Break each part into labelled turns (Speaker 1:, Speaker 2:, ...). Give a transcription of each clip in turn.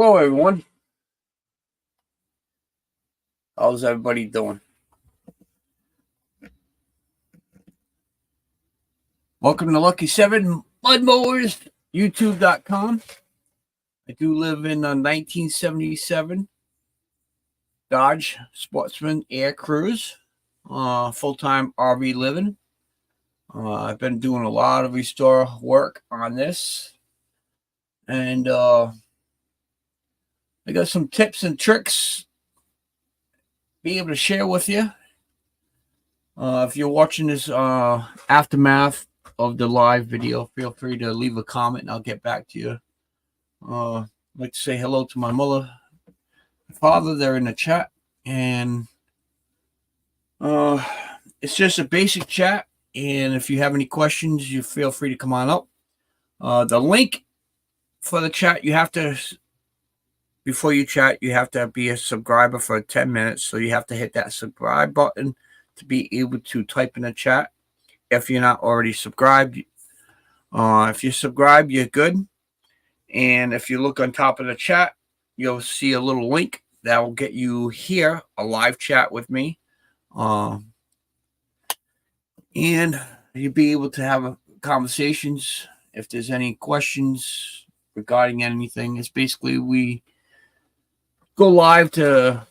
Speaker 1: Hello, everyone. How's everybody doing? Welcome to Lucky 7 MudMowers, YouTube.com. I do live in a 1977 Dodge Sportsman Air Cruise, full-time RV living. I've been doing a lot of restore work on this, and I got some tips and tricks be able to share with you. If you're watching this aftermath of the live video, feel free to leave a comment and I'll get back to you. I'd like to say hello to my mother and father. They're in the chat, and it's just a basic chat, and if you have any questions, you feel free to come on up. The link for the chat, you have to, before you chat, you have to be a subscriber for 10 minutes, so you have to hit that subscribe button to be able to type in the chat if you're not already subscribed. If you're subscribed, you're good. And if you look on top of the chat, you'll see a little link that will get you here, a live chat with me. And you'll be able to have conversations if there's any questions regarding anything. It's basically we go live to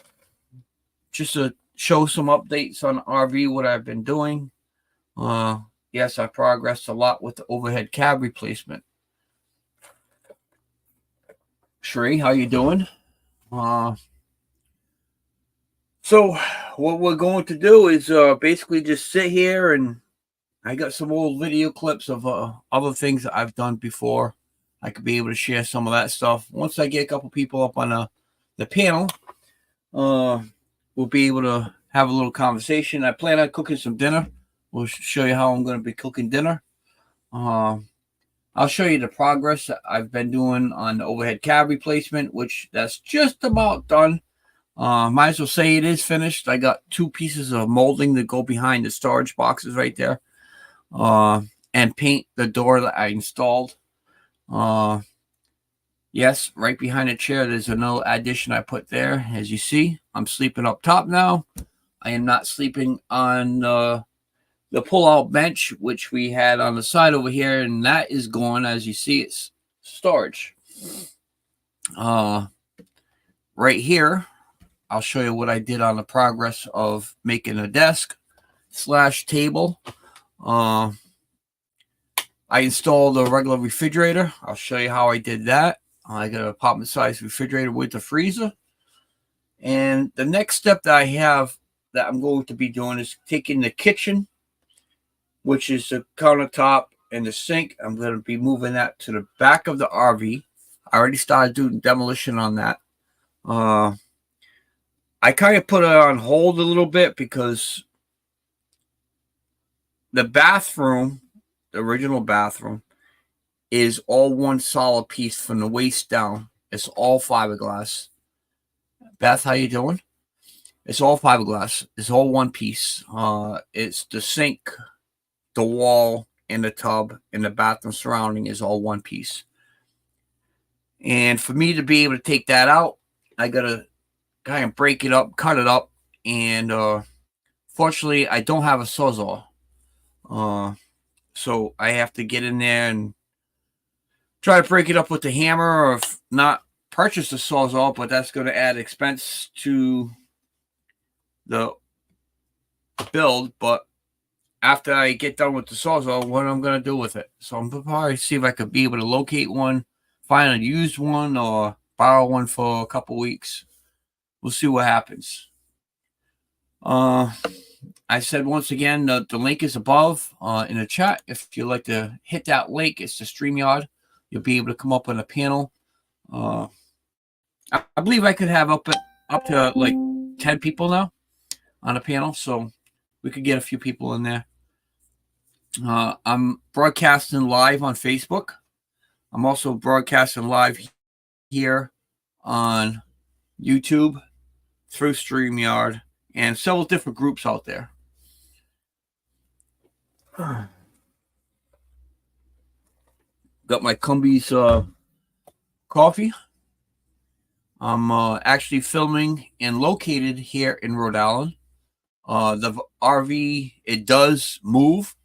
Speaker 1: just to show some updates on RV, what I've been doing. Yes, I progressed a lot with the overhead cab replacement. Sheree, how you doing? So what we're going to do is basically just sit here, and I got some old video clips of other things that I've done before. I could be able to share some of that stuff. Once I get a couple people up on the panel, we'll be able to have a little conversation. I plan on cooking some dinner. We'll show you how I'm going to be cooking dinner. I'll show you the progress that I've been doing on the overhead cab replacement, which that's just about done. Might as well say it is finished. I got 2 pieces of molding that go behind the storage boxes right there, and paint the door that I installed. Yes, right behind the chair, there's another addition I put there. As you see, I'm sleeping up top now. I am not sleeping on the pull-out bench, which we had on the side over here, and that is gone. As you see, it's storage. Right here, I'll show you what I did on the progress of making a desk / table. I installed a regular refrigerator. I'll show you how I did that. I got an apartment-sized refrigerator with a freezer. And the next step that I have that I'm going to be doing is taking the kitchen, which is the countertop and the sink. I'm going to be moving that to the back of the RV. I already started doing demolition on that. I kind of put it on hold a little bit because the bathroom, the original bathroom, is all one solid piece from the waist down. It's all fiberglass. Beth, how you doing? It's all fiberglass. It's all one piece. It's the sink, the wall, and the tub, and the bathroom surrounding is all one piece. And for me to be able to take that out, I got to kind of break it up, cut it up, and fortunately, I don't have a sawzall. So I have to get in there and try to break it up with the hammer, or if not, purchase a sawzall, but that's going to add expense to the build. But after I get done with the sawzall, what I'm going to do with it. So I'm going to probably see if I could be able to locate one, find a used one, or borrow one for a couple weeks. We'll see what happens. I said once again, the link is above in the chat. If you'd like to hit that link, it's the StreamYard. You'll be able to come up on the panel. I believe I could have up to like 10 people now on the panel, so we could get a few people in there. I'm broadcasting live on Facebook. I'm also broadcasting live here on YouTube through StreamYard and several different groups out there. Got my Cumbies coffee. I'm actually filming and located here in Rhode Island. The RV, it does move.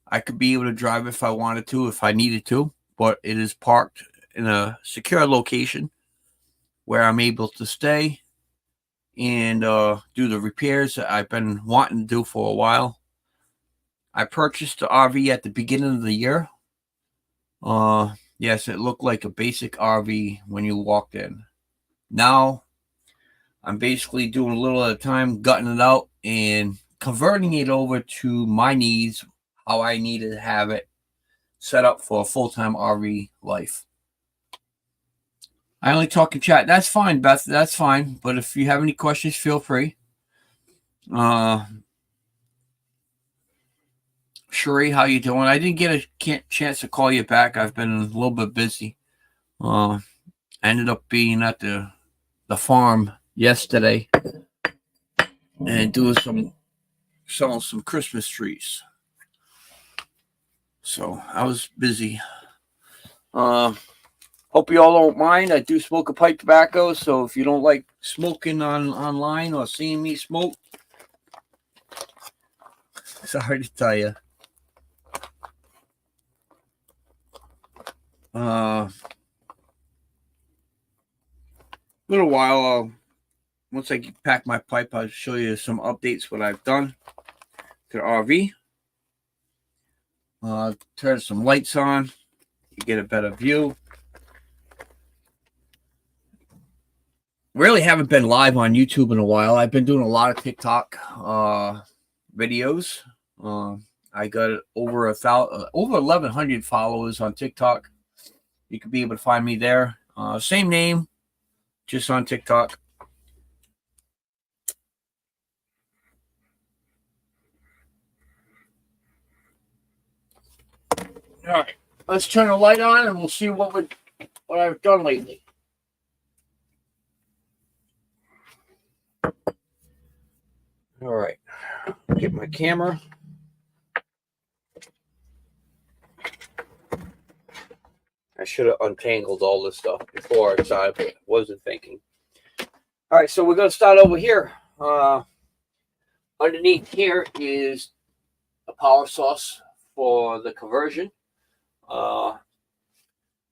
Speaker 1: I could be able to drive if I wanted to, if I needed to, but it is parked in a secure location where I'm able to stay and do the repairs that I've been wanting to do for a while. I purchased the RV at the beginning of the year. Yes, it looked like a basic RV when you walked in. Now, I'm basically doing a little at a time, gutting it out and converting it over to my needs, how I needed to have it set up for a full-time RV life. I only talk in chat. That's fine, Beth. That's fine. But if you have any questions, feel free. Sheree, how you doing? I didn't get a chance to call you back. I've been a little bit busy. I ended up being at the farm yesterday and doing selling some Christmas trees. So I was busy. Hope you all don't mind. I do smoke a pipe tobacco, so if you don't like smoking online or seeing me smoke, sorry to tell you. Little while, once I pack my pipe, I'll show you some updates what I've done to the RV. Turn some lights on, you get a better view. Really haven't been live on YouTube in a while. I've been doing a lot of TikTok videos. I got over 1,100 followers on TikTok. You could be able to find me there. Same name, just on TikTok. All right, let's turn the light on and we'll see what I've done lately. All right, get my camera. I should have untangled all this stuff before I started, but I wasn't thinking. All right, so we're going to start over here. Underneath here is a power source for the conversion.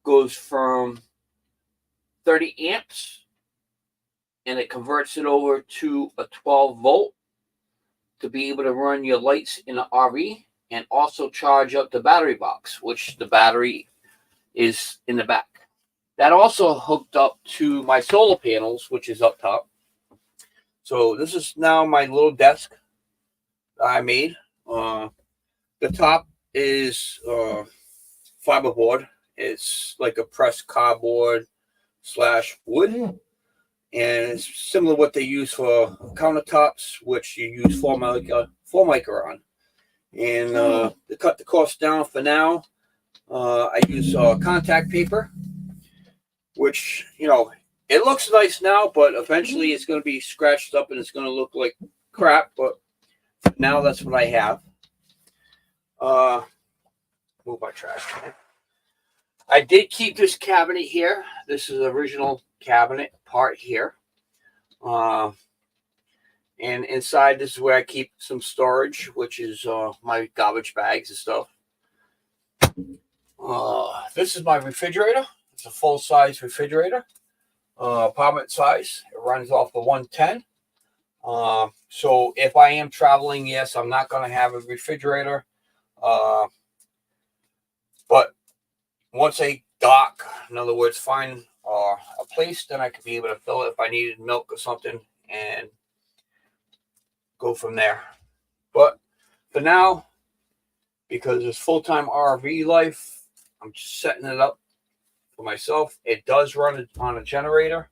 Speaker 1: Goes from 30 amps and it converts it over to a 12 volt to be able to run your lights in the RV and also charge up the battery box, which the battery is in the back. That also hooked up to my solar panels, which is up top. So this is now my little desk that I made. The top is fiberboard. It's like a pressed cardboard / wood. And it's similar to what they use for countertops, which you use Formica on. And to cut the cost down for now, I use contact paper, which, you know, it looks nice now, but eventually it's going to be scratched up and it's going to look like crap. But for now, that's what I have. Move my trash can. I did keep this cabinet here. This is the original cabinet part here. And inside, this is where I keep some storage, which is my garbage bags and stuff. This is my refrigerator. It's a full-size refrigerator, apartment size. It runs off the 110. So if I am traveling, yes, I'm not going to have a refrigerator. But once I dock, in other words, find a place, then I could be able to fill it if I needed milk or something and go from there. But for now, because it's full-time RV life, I'm just setting it up for myself. It does run on a generator.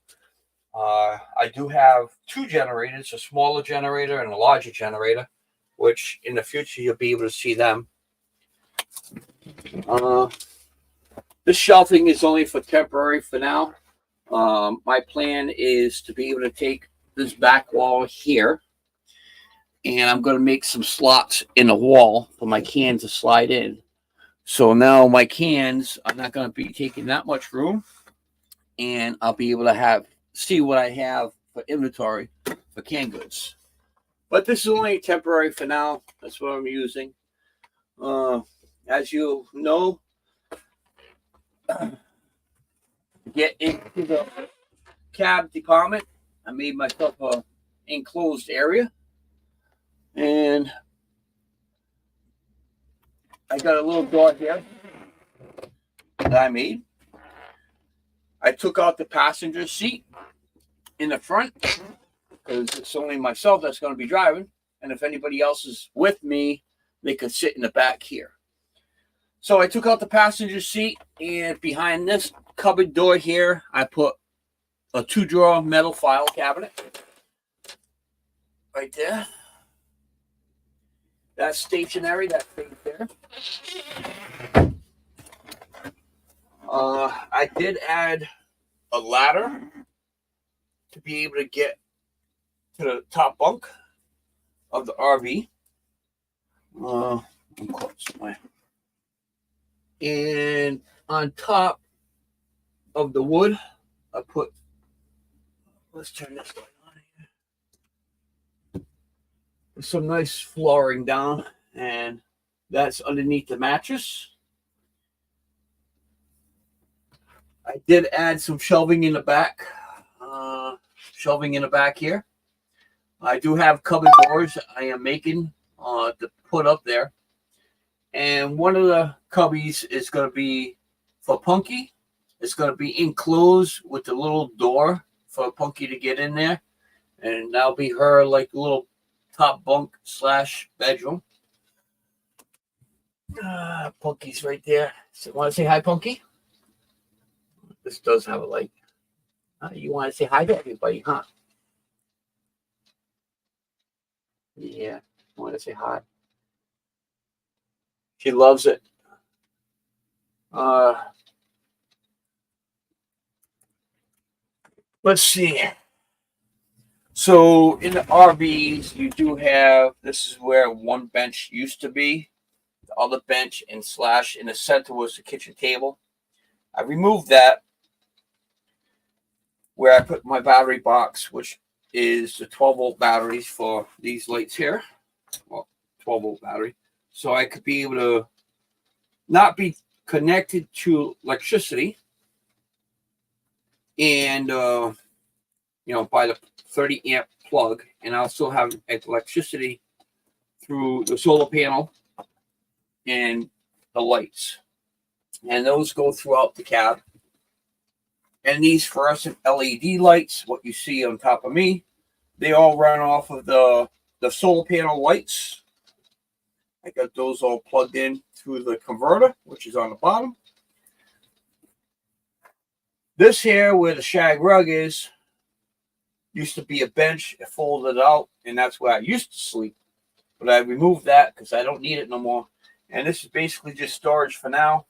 Speaker 1: I do have 2 generators, a smaller generator and a larger generator, which in the future you'll be able to see them. This shelving is only for temporary for now. My plan is to be able to take this back wall here, and I'm going to make some slots in the wall for my cans to slide in. So now my cans are not going to be taking that much room, and I'll be able to have see what I have for inventory for canned goods. But this is only temporary for now. That's what I'm using. As you know, get into the cab department. I made myself a enclosed area, and I got a little door here that I made. I took out the passenger seat in the front because it's only myself that's going to be driving, and if anybody else is with me, they could sit in the back here. So I took out the passenger seat, and behind this cupboard door here, I put a 2-drawer metal file cabinet right there. That's stationary, that thing there. I did add a ladder to be able to get to the top bunk of the RV. And on top of the wood, I put, let's turn this light on here. There's some nice flooring down, and that's underneath the mattress. I did add some shelving in the back. Here. I do have cupboard doors I am making to put up there. And one of the cubbies is going to be for Punky. It's going to be enclosed with a little door for Punky to get in there. And that'll be her like little top bunk / bedroom. Punky's right there. So, want to say hi, Punky? This does have a light. You want to say hi to everybody, huh? Yeah, I want to say hi. She loves it. Let's see. So in the RVs, you do have, this is where one bench used to be. The other bench and / in the center was the kitchen table. I removed that where I put my battery box, which is the 12-volt batteries for these lights here. Well, 12-volt battery. So I could be able to not be connected to electricity and, by the 30 amp plug. And I'll still have electricity through the solar panel and the lights. And those go throughout the cab. And these fluorescent LED lights, what you see on top of me, they all run off of the solar panel lights. I got those all plugged in through the converter, which is on the bottom. This here, where the shag rug is, used to be a bench. It folded out, and that's where I used to sleep. But I removed that because I don't need it no more. And this is basically just storage for now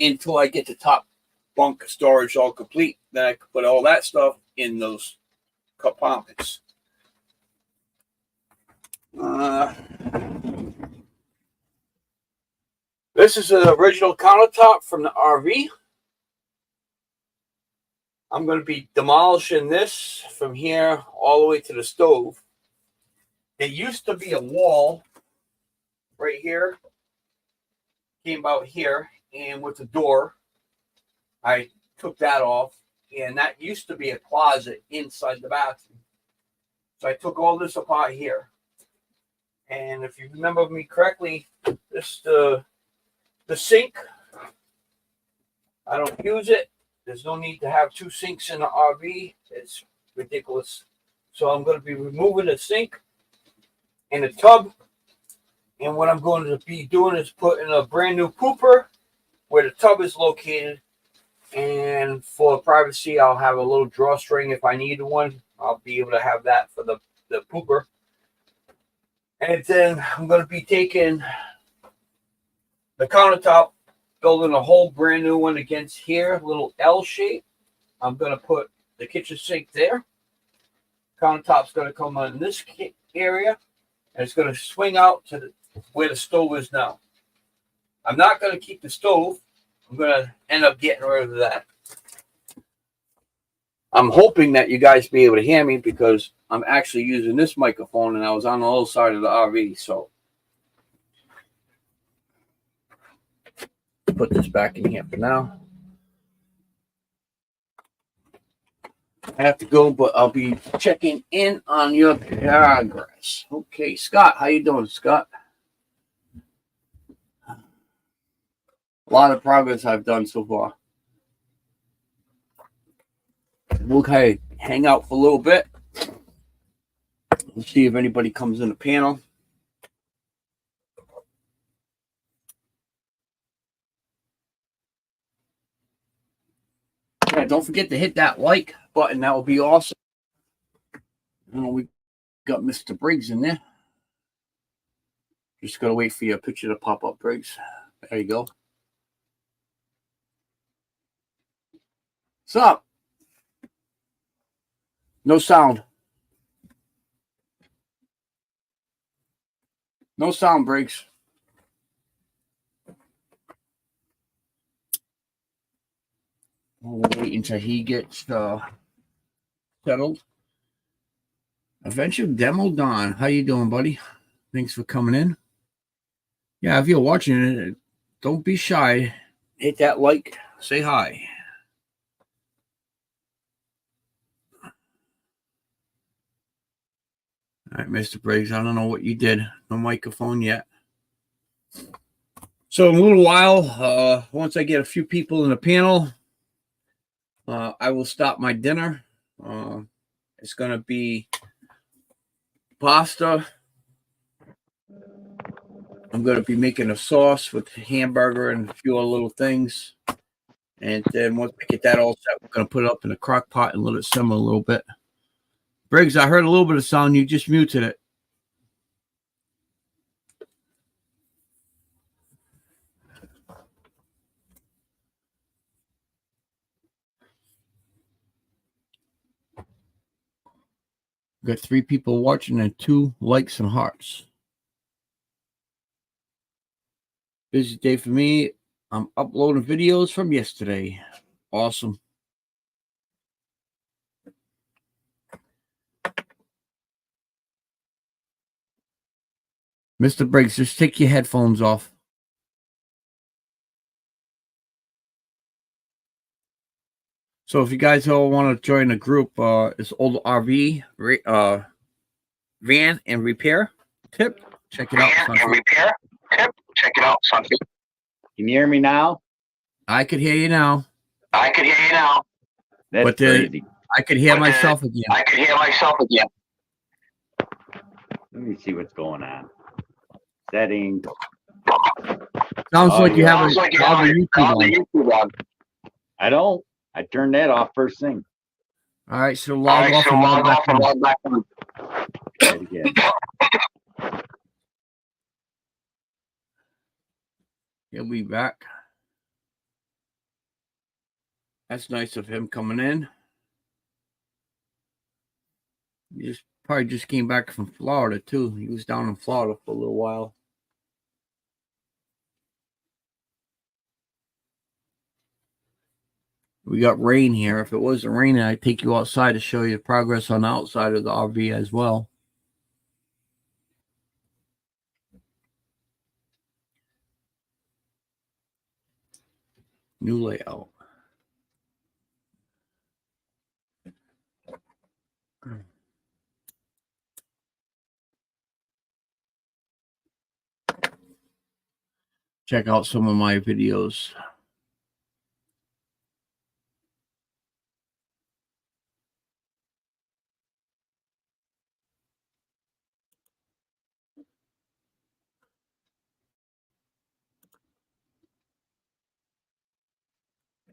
Speaker 1: until I get the top bunk storage all complete. Then I can put all that stuff in those compartments. This is an original countertop from the RV. I'm going to be demolishing this from here all the way to the stove. There used to be a wall right here. Came out here, and with the door, I took that off, and that used to be a closet inside the bathroom. So I took all this apart here. And if you remember me correctly, this is the sink. I don't use it. There's no need to have 2 sinks in the RV. It's ridiculous. So I'm going to be removing the sink and the tub. And what I'm going to be doing is putting a brand new pooper where the tub is located. And for privacy, I'll have a little drawstring if I need one. I'll be able to have that for the pooper. And then I'm going to be taking the countertop, building a whole brand new one against here, a little L shape. I'm going to put the kitchen sink there. Countertop's going to come on this area, and it's going to swing out to where the stove is now. I'm not going to keep the stove. I'm going to end up getting rid of that. I'm hoping that you guys be able to hear me because I'm actually using this microphone and I was on the other side of the RV. So put this back in here for now. I have to go, but I'll be checking in on your progress. Okay, Scott, how you doing, Scott? A lot of progress I've done so far. We'll kind of hang out for a little bit. We'll see if anybody comes in the panel. Yeah, don't forget to hit that like button. That will be awesome. We got Mr. Briggs in there. Just gotta wait for your picture to pop up, Briggs. There you go. What's up? No sound. No sound, Briggs. We'll wait until he gets settled. Adventure Demo Don. How you doing, buddy? Thanks for coming in. Yeah, if you're watching it, don't be shy. Hit that like. Say hi. All right, Mr. Briggs, I don't know what you did. No microphone yet. So in a little while, once I get a few people in the panel, I will stop my dinner. It's going to be pasta. I'm going to be making a sauce with hamburger and a few other little things. And then once I get that all set, we're going to put it up in a crock pot and let it simmer a little bit. Briggs, I heard a little bit of sound. You just muted it. Got 3 people watching and 2 likes and hearts. Busy day for me. I'm uploading videos from yesterday. Awesome. Mr. Briggs, just take your headphones off. So if you guys all want to join the group, it's Old RV Van and Repair Tip. Check it out.
Speaker 2: Van and Repair Tip. Check it out. Can you hear me now?
Speaker 1: I could hear you now.
Speaker 2: I could hear you now. That's crazy.
Speaker 1: I could hear myself again.
Speaker 2: I could hear myself again. Let me see what's going on. Settings.
Speaker 1: Sounds like you have a YouTube on.
Speaker 2: I don't. I turned that off first thing.
Speaker 1: All right, so log off and log back on.
Speaker 2: Try it again.
Speaker 1: He'll be back. That's nice of him coming in. He probably just came back from Florida too. He was down in Florida for a little while. We got rain here. If it wasn't raining, I'd take you outside to show you the progress on the outside of the RV as well. New layout. Check out some of my videos.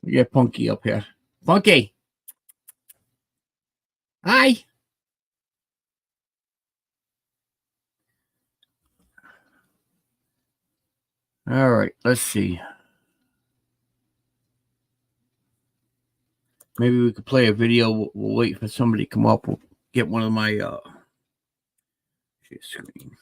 Speaker 1: We get Punky up here. Punky. Hi. All right, let's see. Maybe we could play a video. We'll wait for somebody to come up. We'll get one of my screen.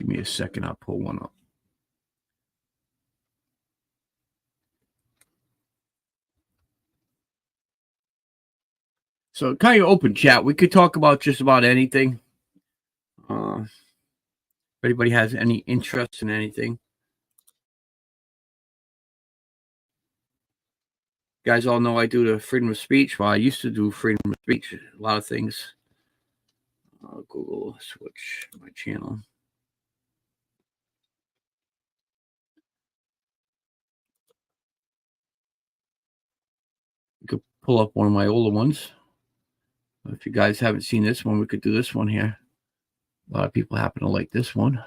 Speaker 1: Give me a second. I'll pull one up. So kind of open chat. We could talk about just about anything. If anybody has any interest in anything. You guys all know I do the freedom of speech. Well, I used to do freedom of speech. A lot of things. I'll Google switch my channel. You could pull up one of my older ones. If you guys haven't seen this one, we could do this one here. A lot of people happen to like this one.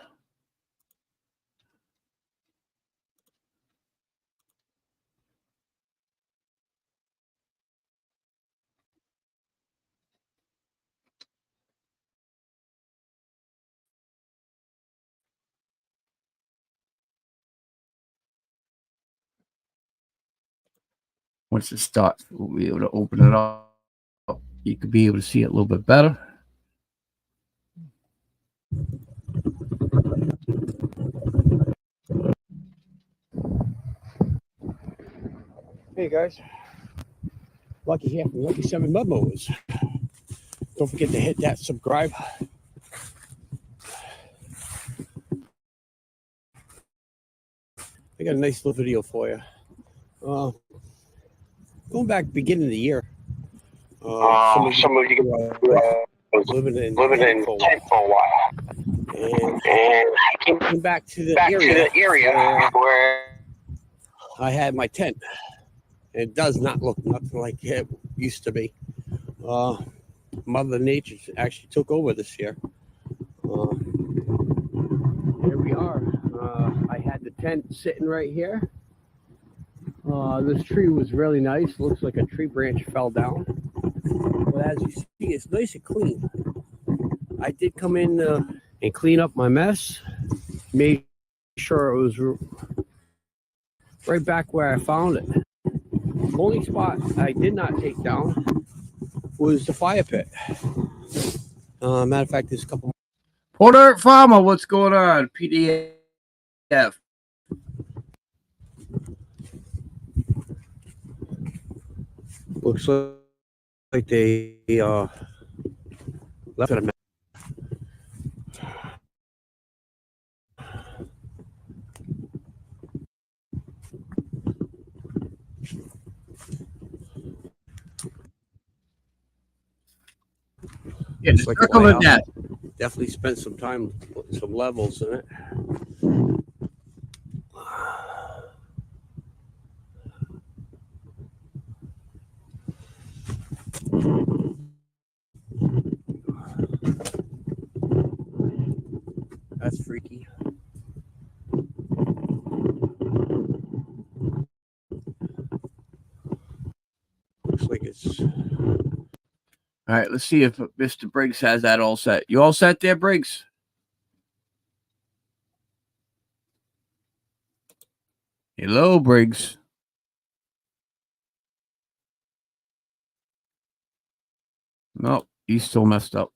Speaker 1: Once it starts, we'll be able to open it up. You could be able to see it a little bit better. Hey guys, Lucky here from Lucky 7 MudMowers. Don't forget to hit that subscribe. I got a nice little video for you. Going back beginning of the year. Some of you living in tent for a while. And came back to the area where I had my tent. It does not look nothing like it used to be. Mother Nature actually took over this year. Here we are. I had the tent sitting right here. This tree was really nice. Looks like a tree branch fell down. But as you see, it's nice and clean. I did come in and clean up my mess. Made sure it was right back where I found it. The only spot I did not take down was the fire pit. Matter of fact, there's a couple. Port Art Farmer, what's going on? PDF. Looks like they left it a mess. Yeah, just like that. Definitely spent some time putting some levels in it. That's freaky. Looks like it's. All right, let's see if Mr. Briggs has that all set. You all set there, Briggs? Hello, Briggs. Nope, he's still messed up.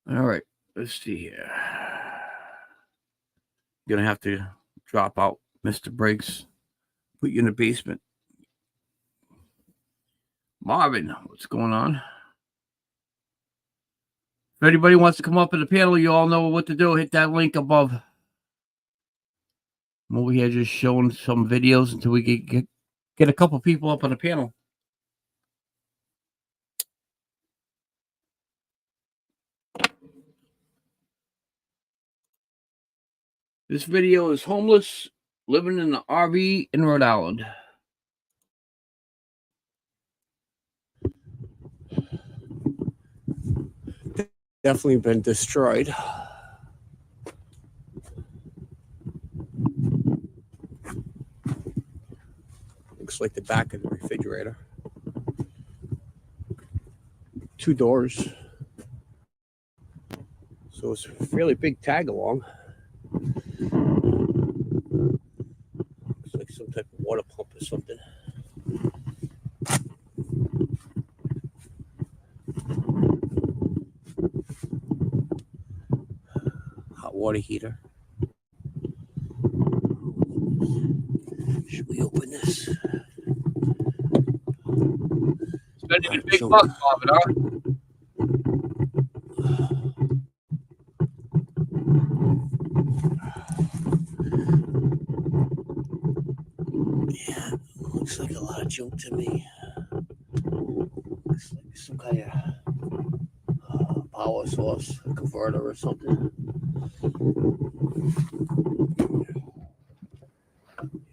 Speaker 1: All right, let's see here. You're going to have to drop out, Mr. Briggs. Put you in the basement. Marvin, what's going on? If anybody wants to come up in the panel, you all know what to do. Hit that link above. I'm over here just showing some videos until we get a couple people up on the panel. This video is homeless, living in an RV in Rhode Island. Definitely been destroyed. Looks like the back of the refrigerator. 2 doors. So it's a fairly big tag along. Looks like some type of water pump or something.
Speaker 3: water heater. Should we open this?
Speaker 1: Spending a big bucks, Bob, huh?
Speaker 3: Yeah, looks like a lot of junk to me. Looks like some kind of power source, a converter or something.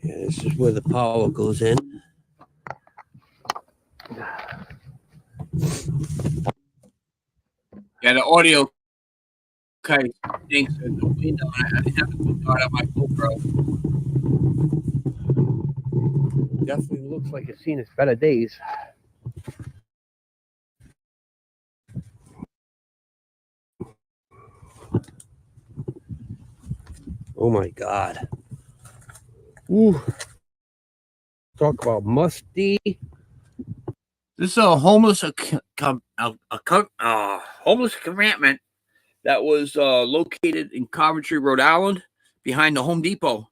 Speaker 3: Yeah, this is where the power goes in.
Speaker 1: Yeah, the audio kind of stinks. There's no wind on it. I haven't been out of my GoPro.
Speaker 3: Definitely looks like it's seen its better days. Oh my God. Ooh. Talk about musty.
Speaker 1: This is a homeless homeless encampment that was located in Coventry, Rhode Island, behind the Home Depot.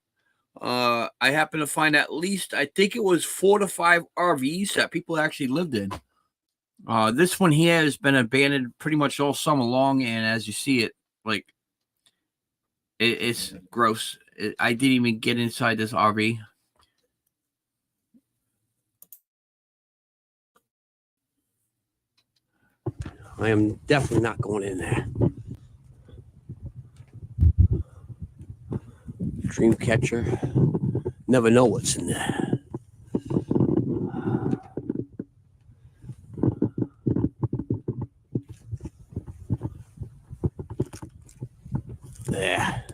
Speaker 1: I happened to find at least, I think it was 4 to 5 RVs that people actually lived in. This one here has been abandoned pretty much all summer long, and as you see it, like, it's gross. I didn't even get inside this RV.
Speaker 3: I am definitely not going in there. Dream catcher. Never know what's in there. There.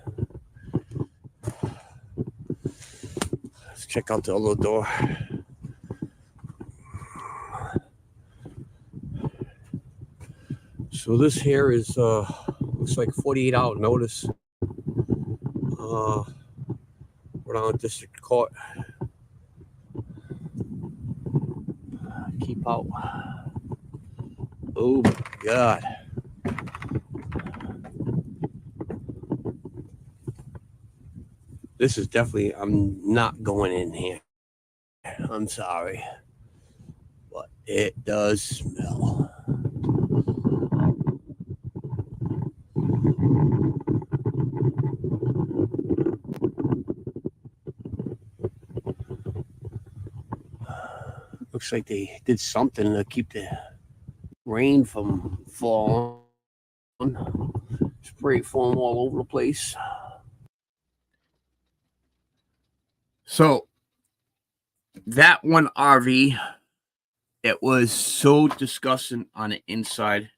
Speaker 3: Let's check out the other door. So this here is looks like 48-hour notice. Rhode Island District Court. Keep out. Oh my God. This is definitely, I'm not going in here. I'm sorry. But it does smell. Looks like they did something to keep the rain from falling. Spray foam all over the place.
Speaker 1: So that one RV, it was so disgusting on the inside.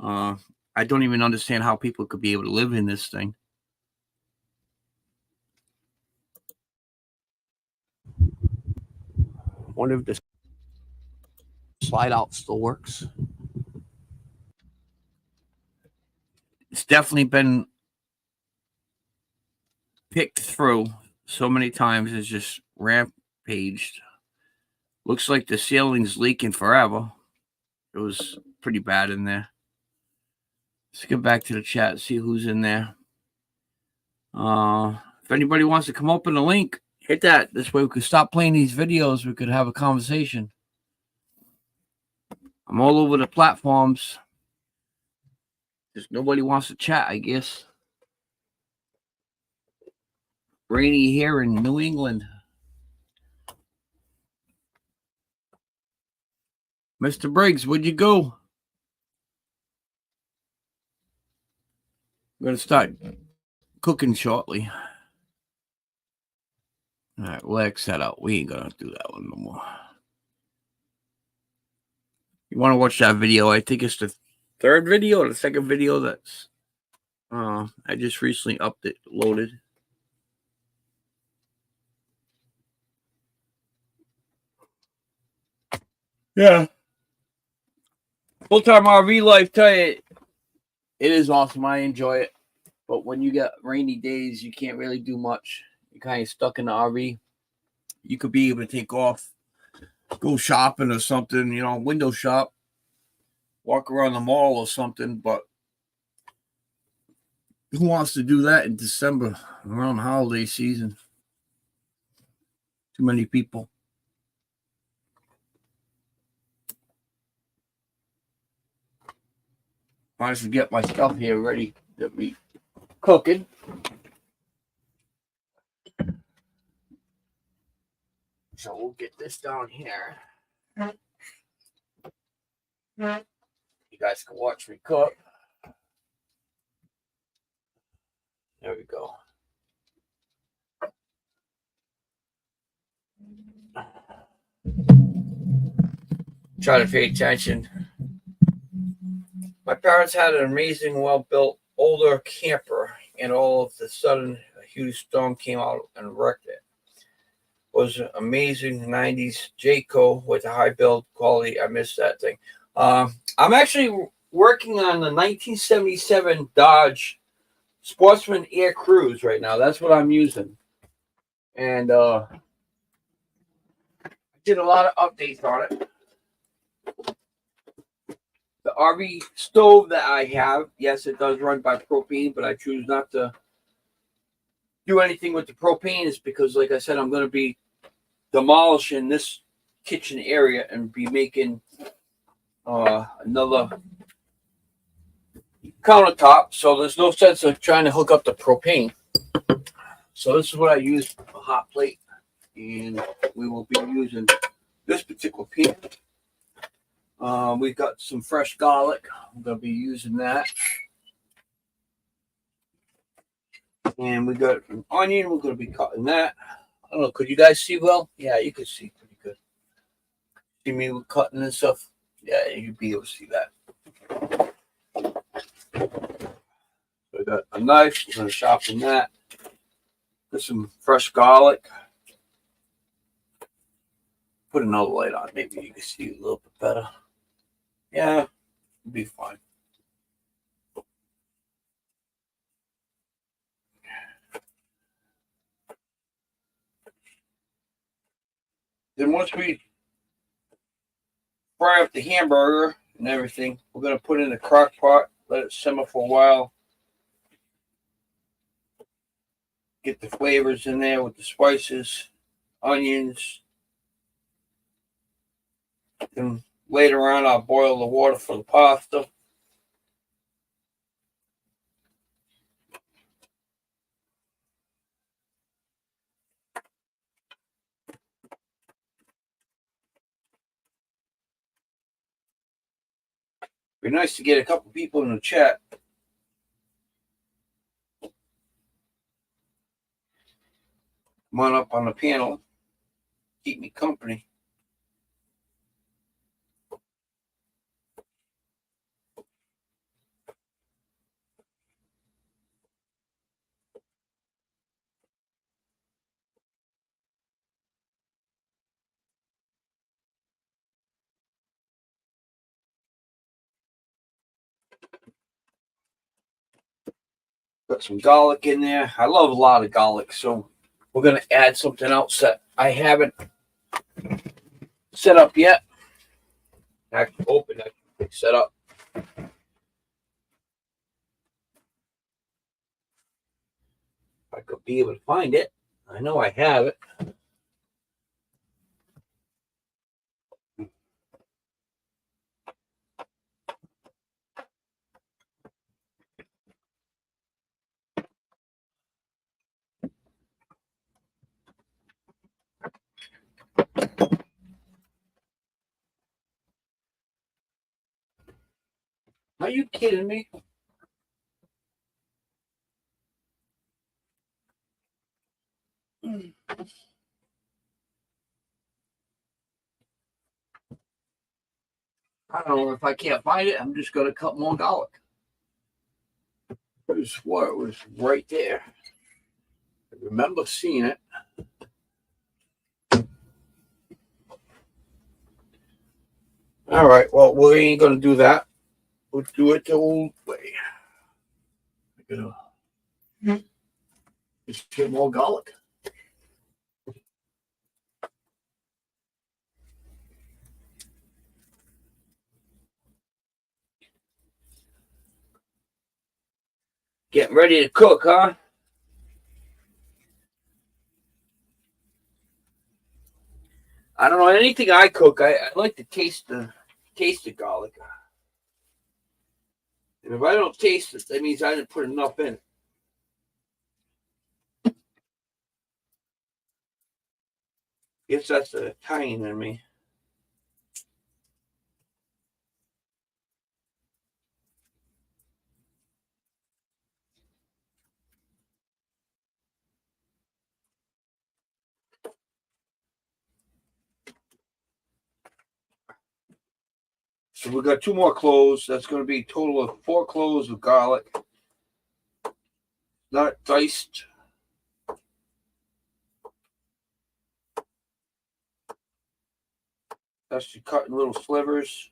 Speaker 1: I don't even understand how people could be able to live in this thing.
Speaker 3: Wonder if this slide out still works.
Speaker 1: It's definitely been picked through so many times. It's just rampaged. Looks like the ceiling's leaking forever. It was pretty bad in there. Let's get back to the chat, see who's in there. If anybody wants to come up in the link, hit that. This way we could stop playing these videos. We could have a conversation. I'm all over the platforms. Just nobody wants to chat, I guess. Rainy here in New England. Mr. Briggs, where'd you go? I'm going to start cooking shortly. All right, we'll X that out. We ain't going to do that one no more. You want to watch that video? I think it's the third video or the second video that's I just recently uploaded. Yeah. Full-time RV life, tell you, it is awesome. I enjoy it. But when you get rainy days, you can't really do much. You're kind of stuck in the RV. You could be able to take off, go shopping or something, window shop, walk around the mall or something. But Who wants to do that in December around holiday season? Too many people. Might as well get my stuff here ready to be cooking. So we'll get this down here. You guys can watch me cook. There we go. Try to pay attention. My parents had an amazing, well-built, older camper, and all of a sudden, a huge storm came out and wrecked it. It was an amazing 90s Jayco with a high build quality. I miss that thing. I'm actually working on the 1977 Dodge Sportsman Air Cruise right now. That's what I'm using. And I did a lot of updates on it. The RV stove that I have, yes, it does run by propane, but I choose not to do anything with the propane. Is because, like I said, I'm going to be demolishing this kitchen area and be making another countertop. So there's no sense of trying to hook up the propane. So this is what I use for a hot plate, and we will be using this particular pan. We've got some fresh garlic. I'm going to be using that. And we got an onion. We're going to be cutting that. I don't know. Could you guys see well? Yeah, you could see pretty good. See me cutting and stuff? Yeah, you'd be able to see that. So I got a knife. I'm going to sharpen that. Put some fresh garlic. Put another light on. Maybe you can see a little bit better. Yeah, it'll be fine. Then once we fry up the hamburger and everything, we're going to put it in the crock pot, let it simmer for a while. Get the flavors in there with the spices, onions. Then later on, I'll boil the water for the pasta. Be nice to get a couple people in the chat. Come on up on the panel. Keep me company. Got some garlic in there. I love a lot of garlic, so we're going to add something else that I haven't set up yet. I can open it, set up. If I could be able to find it. I know I have it. Are you kidding me? I don't know if I can't find it. I'm just going to cut more garlic. I swore it was right there. I remember seeing it. All right. Well, we ain't going to do that. We'll do it the old way. I'm going to just get more garlic. Get Getting ready to cook, huh? I don't know, anything I cook, I like to taste the garlic. And if I don't taste it, that means I didn't put enough in it. Guess that's the Italian in me. So we got 2 more cloves. That's going to be a total of 4 cloves of garlic. Not diced. That's to cut in little slivers.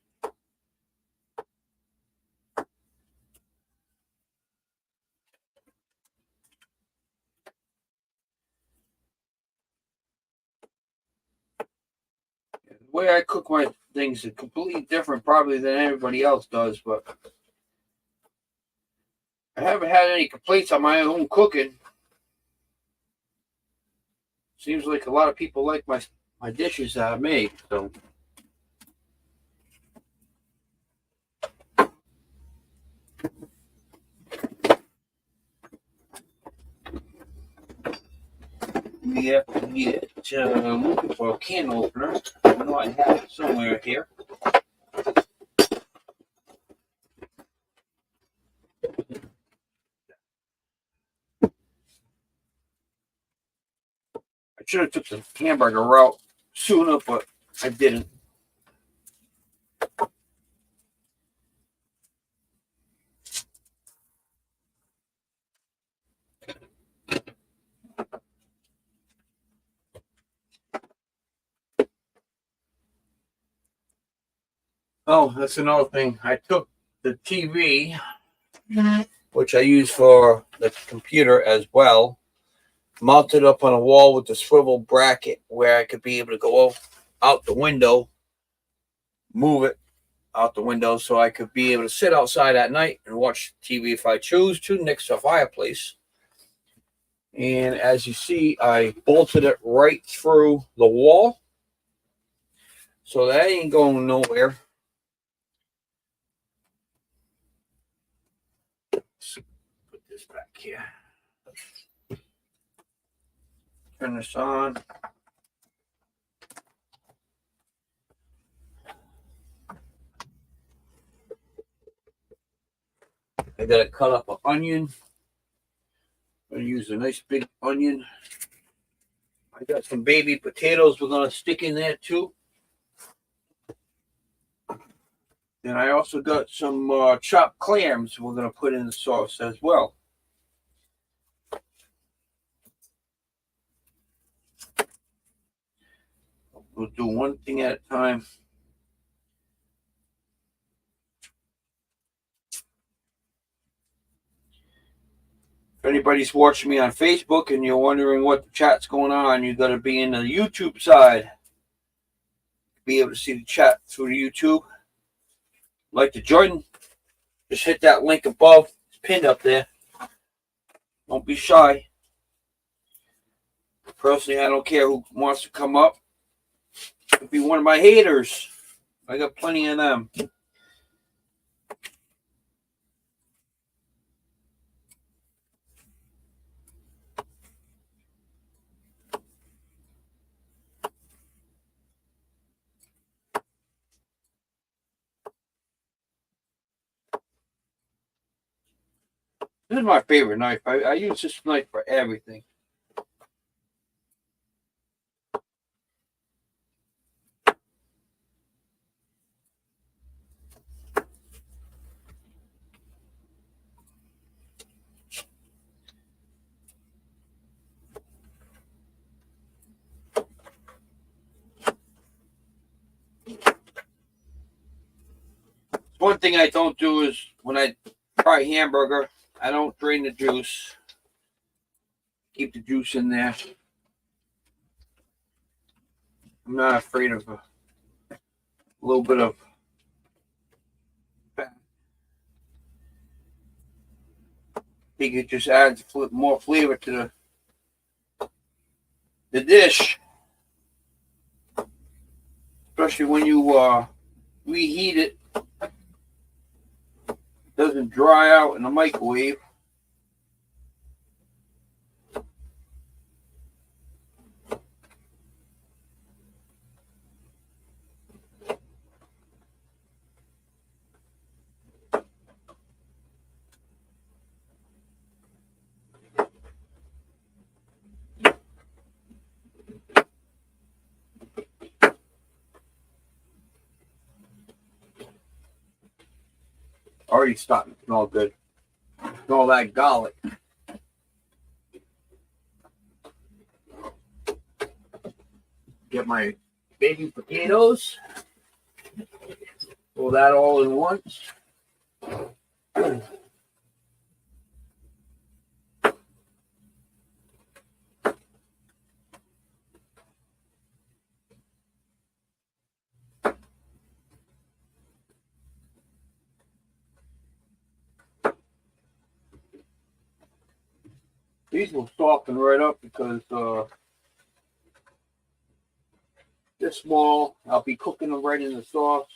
Speaker 1: The way I cook my things is completely different probably than everybody else does, but I haven't had any complaints on my own cooking. Seems like a lot of people like my dishes that I make, so. We have to get looking for a can opener. I know I have it somewhere here. I should have took the hamburger route sooner, but I didn't. Oh, that's another thing. I took the TV, which I use for the computer as well, mounted up on a wall with the swivel bracket where I could be able to go out the window, move it out the window so I could be able to sit outside at night and watch TV if I choose to next to a fireplace. And as you see, I bolted it right through the wall. So that ain't going nowhere. Let's put this back here. Turn this on. I gotta cut up an onion. I'm gonna use a nice big onion. I got some baby potatoes we're gonna stick in there too. And I also got some chopped clams we're gonna put in the sauce as well. We'll do one thing at a time. If anybody's watching me on Facebook and you're wondering what the chat's going on, you got to be in the YouTube side. Be able to see the chat through the YouTube. Like to join, just hit that link above. It's pinned up there. Don't be shy. Personally, I don't care who wants to come up. Could be one of my haters. I got plenty of them. This is my favorite knife. I use this knife for everything. One thing I don't do is when I fry hamburger, I don't drain the juice. Keep the juice in there. I'm not afraid of a little bit of fat. think it just adds more flavor to the dish, especially when you reheat it. It doesn't dry out in the microwave. Already starting to smell good. Smell that garlic. Get my baby potatoes. Throw that all in once. These will soften right up because they're small. I'll be cooking them right in the sauce.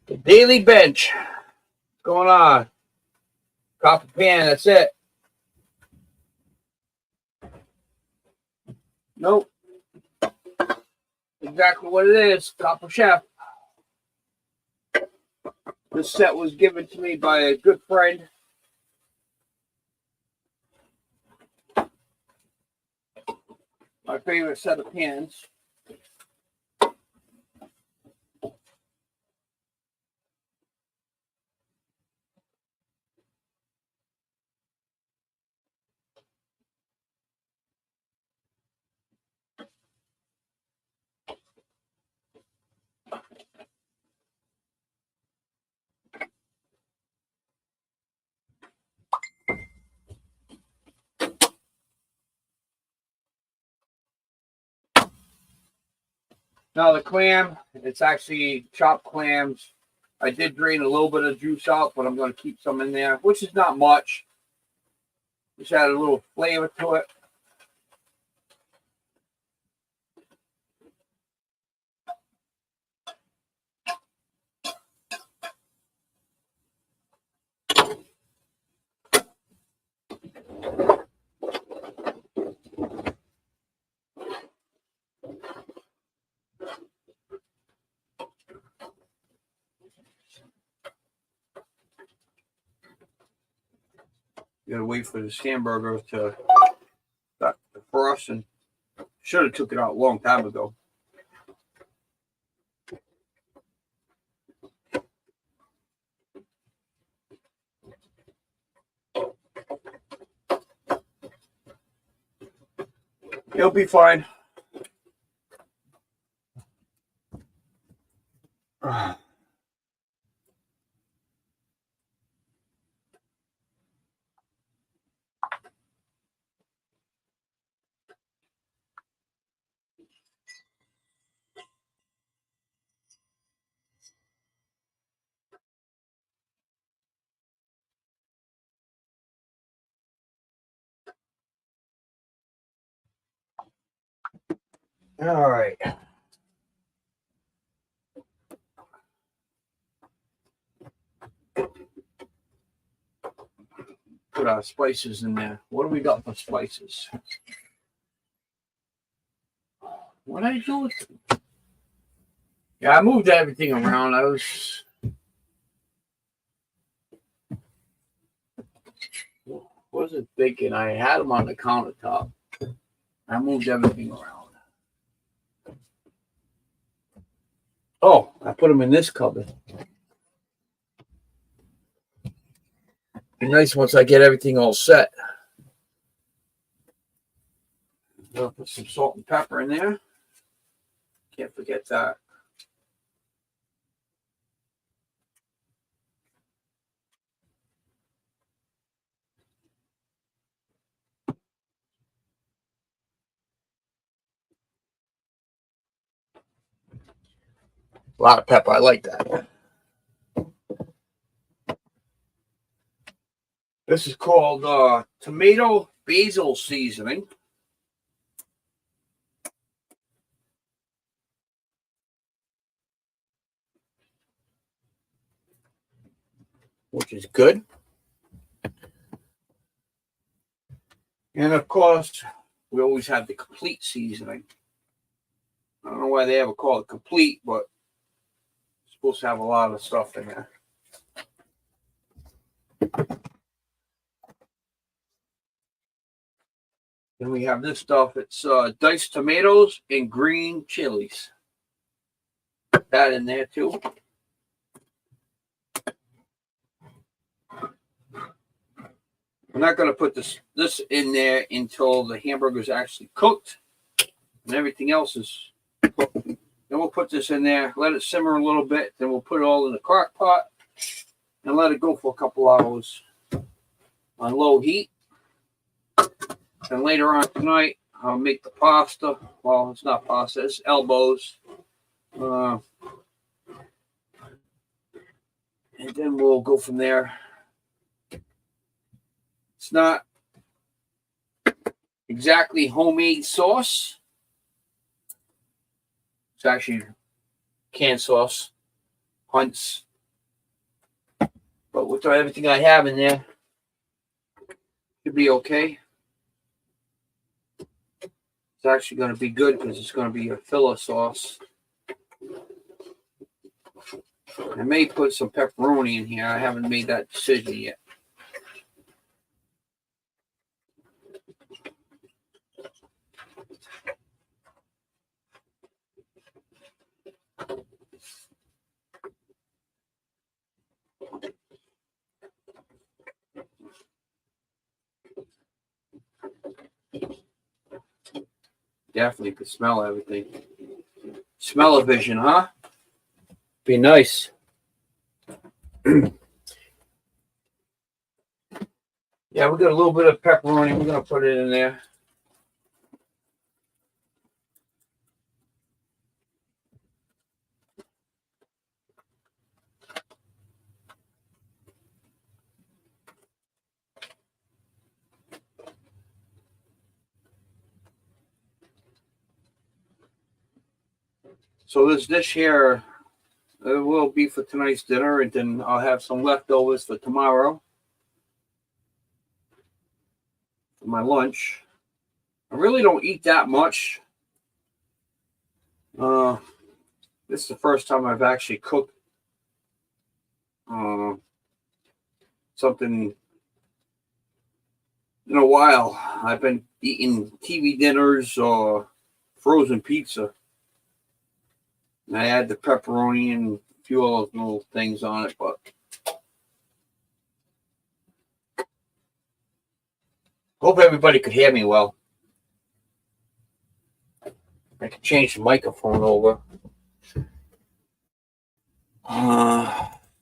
Speaker 1: The daily bench. What's going on? Copper pan, that's it. Nope. Exactly what it is. Copper Chef. This set was given to me by a good friend. My favorite set of pans. Now the clam, it's actually chopped clams. I did drain a little bit of juice out, but I'm going to keep some in there, which is not much. Just add a little flavor to it. You gotta wait for the hamburger to start defrosting. Should have took it out a long time ago. It'll be fine. All right. Put our spices in there. What do we got for spices? What did I do with it? Yeah, I moved everything around. What wasn't thinking. I had them on the countertop. I moved everything around. Oh, I put them in this cupboard. Be nice once I get everything all set. I'll put some salt and pepper in there. Can't forget that. A lot of pepper. I like that. This is called tomato basil seasoning. Which is good. And of course, we always have the complete seasoning. I don't know why they ever call it complete, but it's supposed to have a lot of stuff in there. Then we have this stuff. It's diced tomatoes and green chilies. Put that in there too. I'm not going to put this in there until the hamburger is actually cooked and everything else is cooked. Then we'll put this in there, let it simmer a little bit. Then we'll put it all in the crock pot and let it go for a couple hours on low heat. And later on tonight, I'll make the pasta. Well, it's not pasta, it's elbows. And then we'll go from there. It's not exactly homemade sauce. It's actually canned sauce, Hunt's. But with everything I have in there, should be okay. It's actually going to be good because it's going to be a filler sauce. I may put some pepperoni in here. I haven't made that decision yet. Definitely could smell everything. Smell-o-vision, huh? Be nice. Yeah, we got a little bit of pepperoni. We're going to put it in there. So this dish here will be for tonight's dinner, and then I'll have some leftovers for tomorrow for my lunch. I really don't eat that much. This is the first time I've actually cooked something in a while. I've been eating TV dinners or frozen pizza. And I add the pepperoni and a few other little things on it, but hope everybody could hear me well. I can change the microphone over.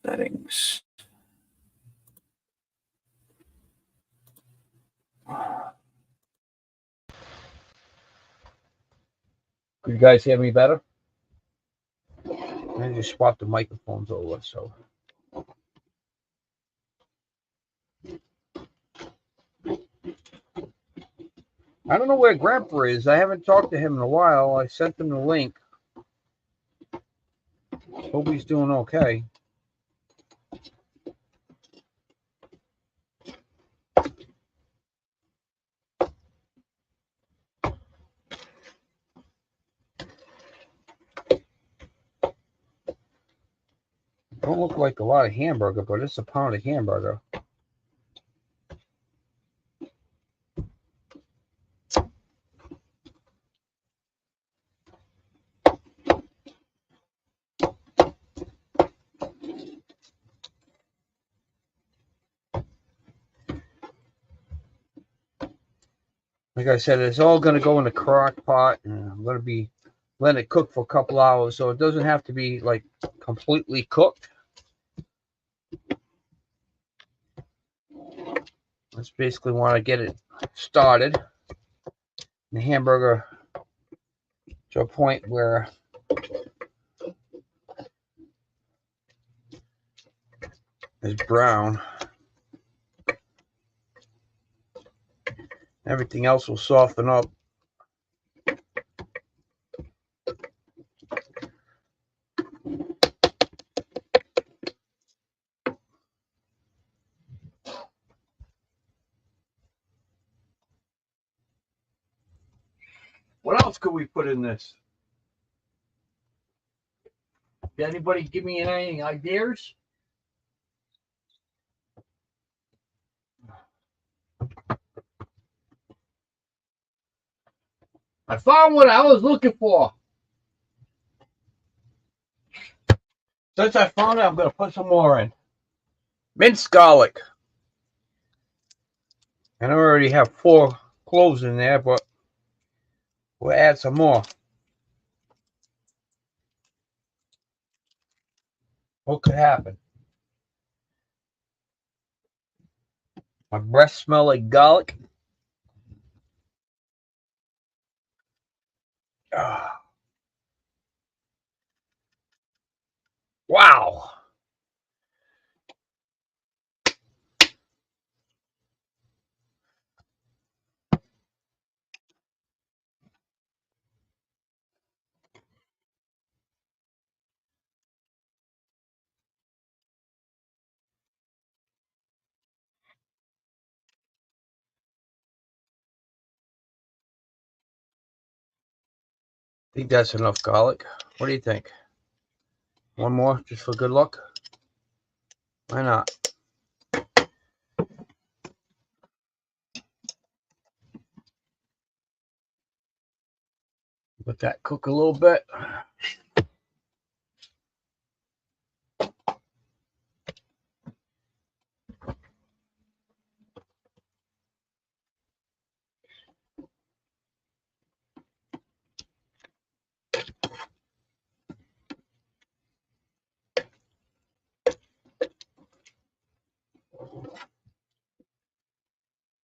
Speaker 1: Settings. Could you guys hear me better? I just swapped the microphones over, so. I don't know where Grandpa is. I haven't talked to him in a while. I sent him the link. Hope he's doing okay. Don't look like a lot of hamburger, but it's a pound of hamburger. Like I said, it's all going to go in the crock pot, and I'm going to be letting it cook for a couple hours, so it doesn't have to be like completely cooked. Just basically want to get it started, the hamburger, to a point where it's brown. Everything else will soften up. What else could we put in this? Did anybody give me any ideas? I found what I was looking for. Since I found it, I'm going to put some more in. Minced garlic. And I already have 4 cloves in there, but we'll add some more. What could happen? My breath smells like garlic. Ah. Wow. I think that's enough garlic. What do you think? One more, just for good luck? Why not? Let that cook a little bit.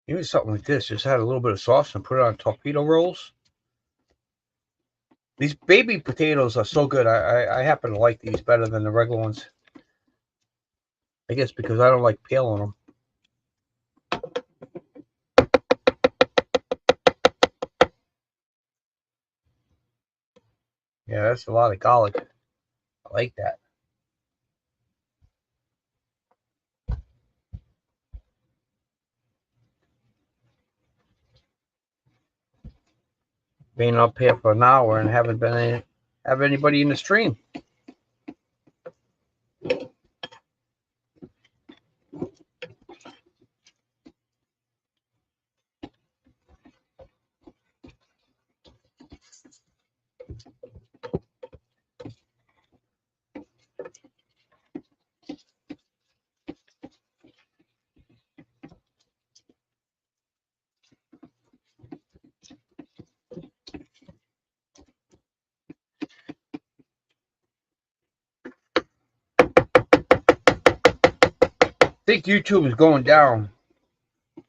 Speaker 1: Even something like this, just add a little bit of sauce and put it on torpedo rolls. These baby potatoes are so good. I happen to like these better than the regular ones. I guess because I don't like peeling them. Yeah, that's a lot of garlic. I like that. Being up here for an hour and haven't been have anybody in the stream. I think YouTube is going down. You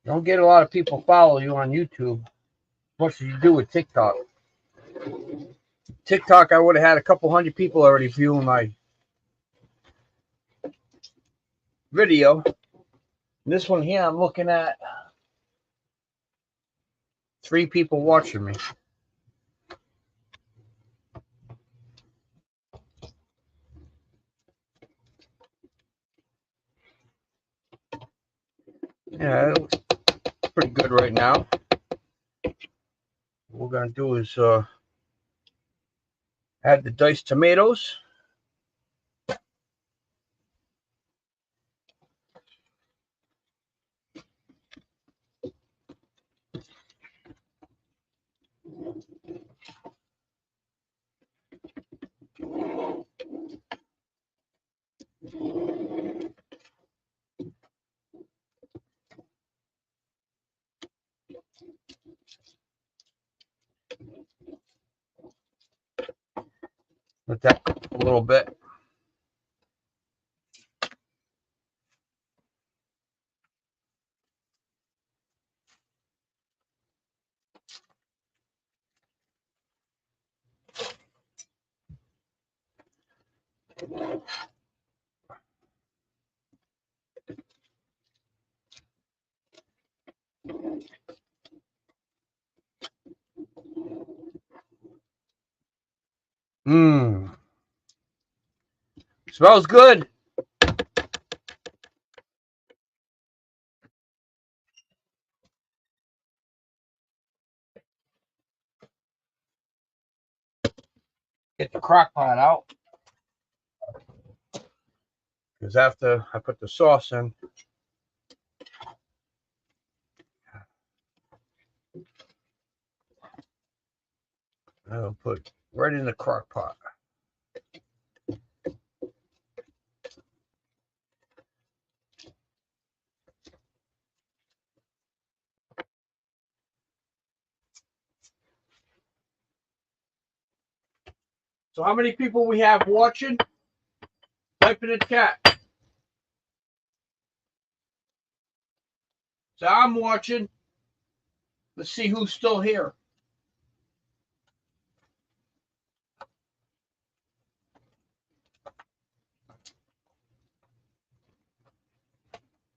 Speaker 1: don't get a lot of people follow you on YouTube, as much as you do with TikTok. TikTok, I would have had a couple hundred people already viewing my video. This one here, I'm looking at 3 people watching me. Yeah, it looks pretty good right now. What we're going to do is add the diced tomatoes. Let that cook a little bit. Mmm. Smells good. Get the crock pot out. Because after I put the sauce in, I'll put right in the crock pot. So how many people we have watching? Type in the chat. So I'm watching. Let's see who's still here.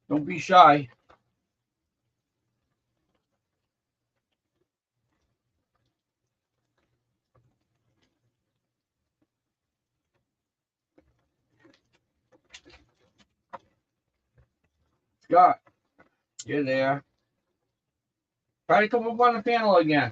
Speaker 1: Don't be shy. Scott, you're there. Try to come up on the panel again.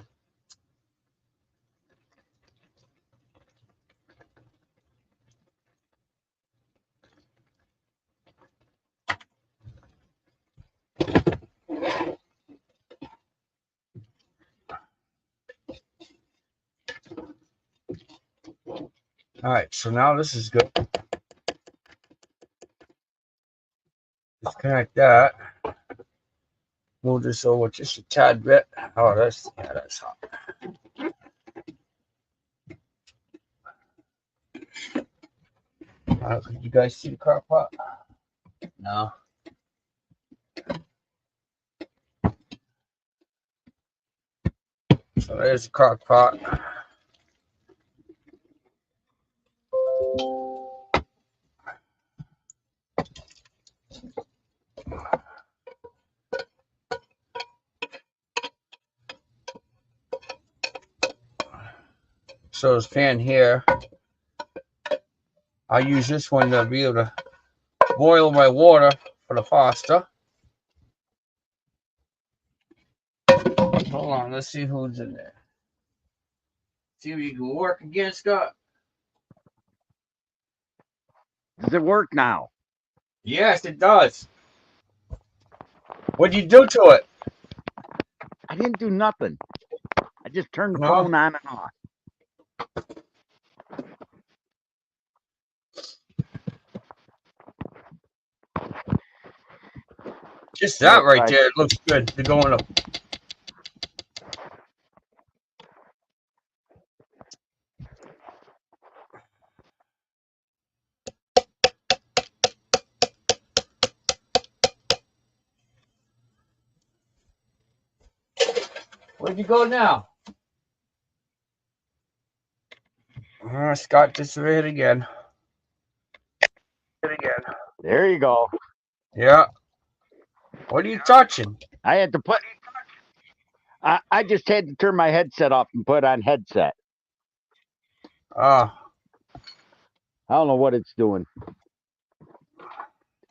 Speaker 1: All right, so now this is good. Disconnect that. Move this over just a tad bit. Oh, that's hot. Could you guys see the crock pot? No. So there's the crock pot. So this pan here, I use this one to be able to boil my water for the pasta. Hold on, let's see who's in there. See if you can work again, Scott.
Speaker 2: Does it work now?
Speaker 1: Yes, it does. What'd you do to it?
Speaker 2: I didn't do nothing. I just turned the
Speaker 1: No.
Speaker 2: phone on and off.
Speaker 1: Just that right there, it looks good. They're going up. Where'd you go now? Scott disappeared again.
Speaker 2: There you go.
Speaker 1: Yeah. What are you touching?
Speaker 2: I had to put. I just had to turn my headset off and put on headset.
Speaker 1: Ah.
Speaker 2: I don't know what it's doing.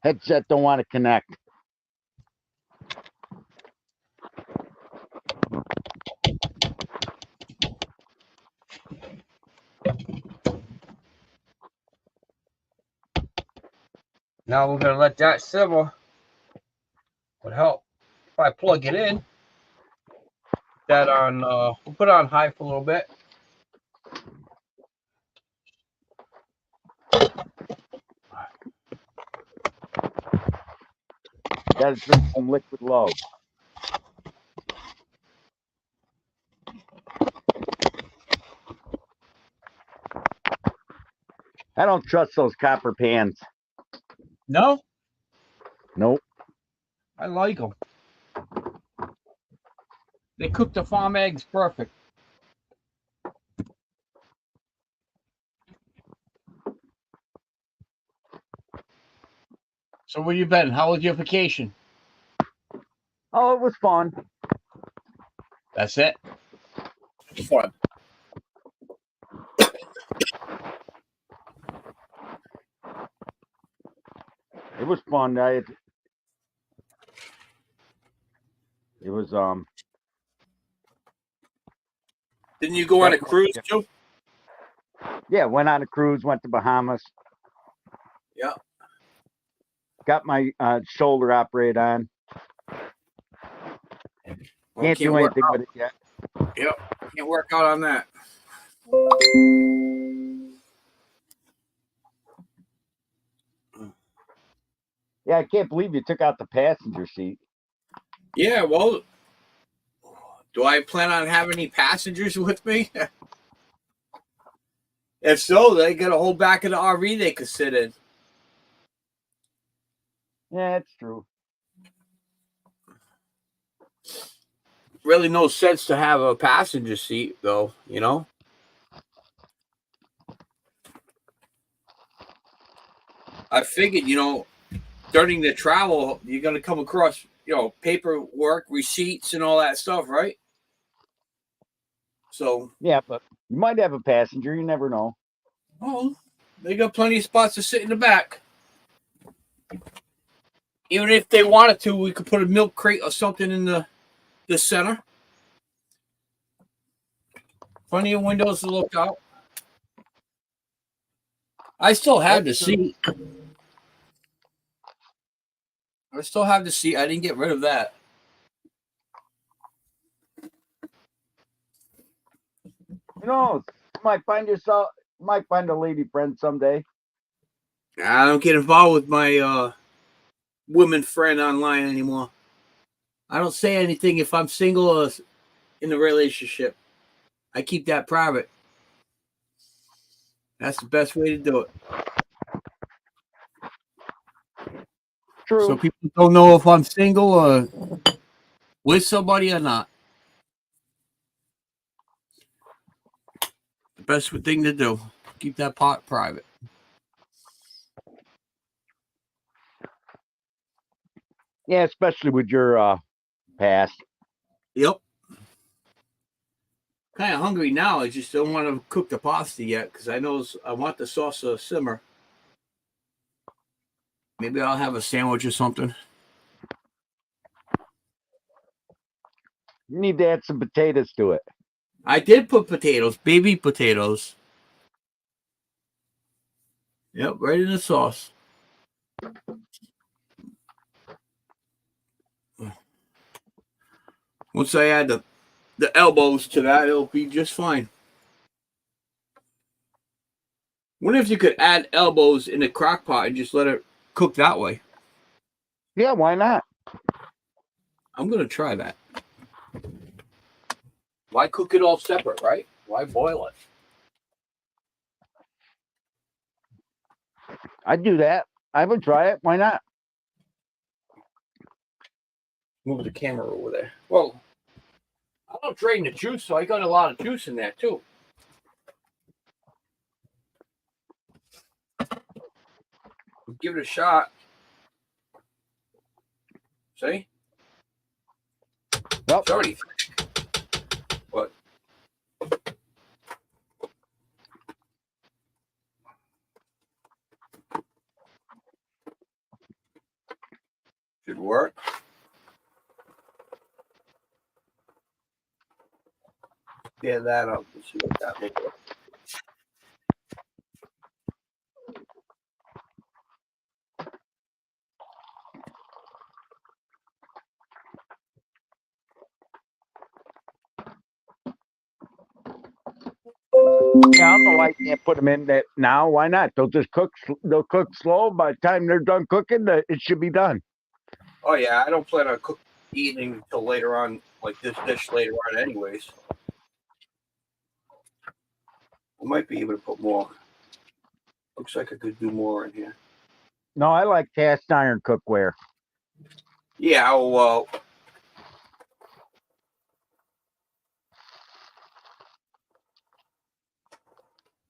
Speaker 2: Headset don't want to connect.
Speaker 1: Now we're gonna let that simmer. Would help if I plug it in. That on. We'll put it on high for a little bit.
Speaker 2: Got to drink some liquid low. I don't trust those copper pans.
Speaker 1: No,
Speaker 2: Nope.
Speaker 1: I like them. They cook the farm eggs perfect. So where you been? How was your vacation?
Speaker 2: Oh, it was fun.
Speaker 1: That's it. Fun.
Speaker 2: It was fun. It was
Speaker 1: Didn't you go on a cruise too?
Speaker 2: yeah, went on a cruise, went to Bahamas.
Speaker 1: Yeah.
Speaker 2: Got my shoulder operated on.
Speaker 1: Well,
Speaker 2: Can't do anything with it yet.
Speaker 1: Yep. Can't work out on that.
Speaker 2: Yeah, I can't believe you took out the passenger seat.
Speaker 1: Yeah, well, do I plan on having any passengers with me? If so, they got a whole back of the RV they could sit in.
Speaker 2: Yeah, it's true.
Speaker 1: Really no sense to have a passenger seat, though, you know? I figured, during the travel, you're going to come across, paperwork, receipts, and all that stuff, right? So,
Speaker 2: Yeah, but you might have a passenger. You never know.
Speaker 1: oh, they got plenty of spots to sit in the back. Even if they wanted to, we could put a milk crate or something in the center. Plenty of windows to look out. I still have the seat. I still have the seat. I didn't get rid of that.
Speaker 2: You know, you might find a lady friend someday.
Speaker 1: I don't get involved with my women friend online anymore. I don't say anything if I'm single or in a relationship. I keep that private. That's the best way to do it.
Speaker 2: True.
Speaker 1: So people don't know if I'm single or with somebody or not. The best thing to do. Keep that part private.
Speaker 2: Yeah, especially with your past.
Speaker 1: Yep. Kind of hungry now. I just don't want to cook the pasta yet because I want the sauce to simmer. Maybe I'll have a sandwich or something.
Speaker 2: You need to add some potatoes to it.
Speaker 1: I did put potatoes, baby potatoes. Yep, right in the sauce. Once I add the elbows to that, it'll be just fine. Wonder if you could add elbows in the crock pot and just let it cook that way.
Speaker 2: Yeah, why not?
Speaker 1: I'm going to try that. Why cook it all separate, right? Why boil it?
Speaker 2: I'd do that. I would try it. Why not?
Speaker 1: Move the camera over there. Well, I don't drain the juice, so I got a lot of juice in there too. We'll give it a shot. See?
Speaker 2: Well,
Speaker 1: It's already. What? Should work. Yeah, that up. Let's see what that looks like.
Speaker 2: yeah, I don't know why you can't put them in that now. Why not? They'll just cook. They'll cook slow. By the time they're done cooking, it should be done.
Speaker 1: Oh yeah, I don't plan on eating until later on, like this dish later on, anyways. I might be able to put more Looks like I could do more in here.
Speaker 2: No, I like cast iron cookware.
Speaker 1: Yeah, well,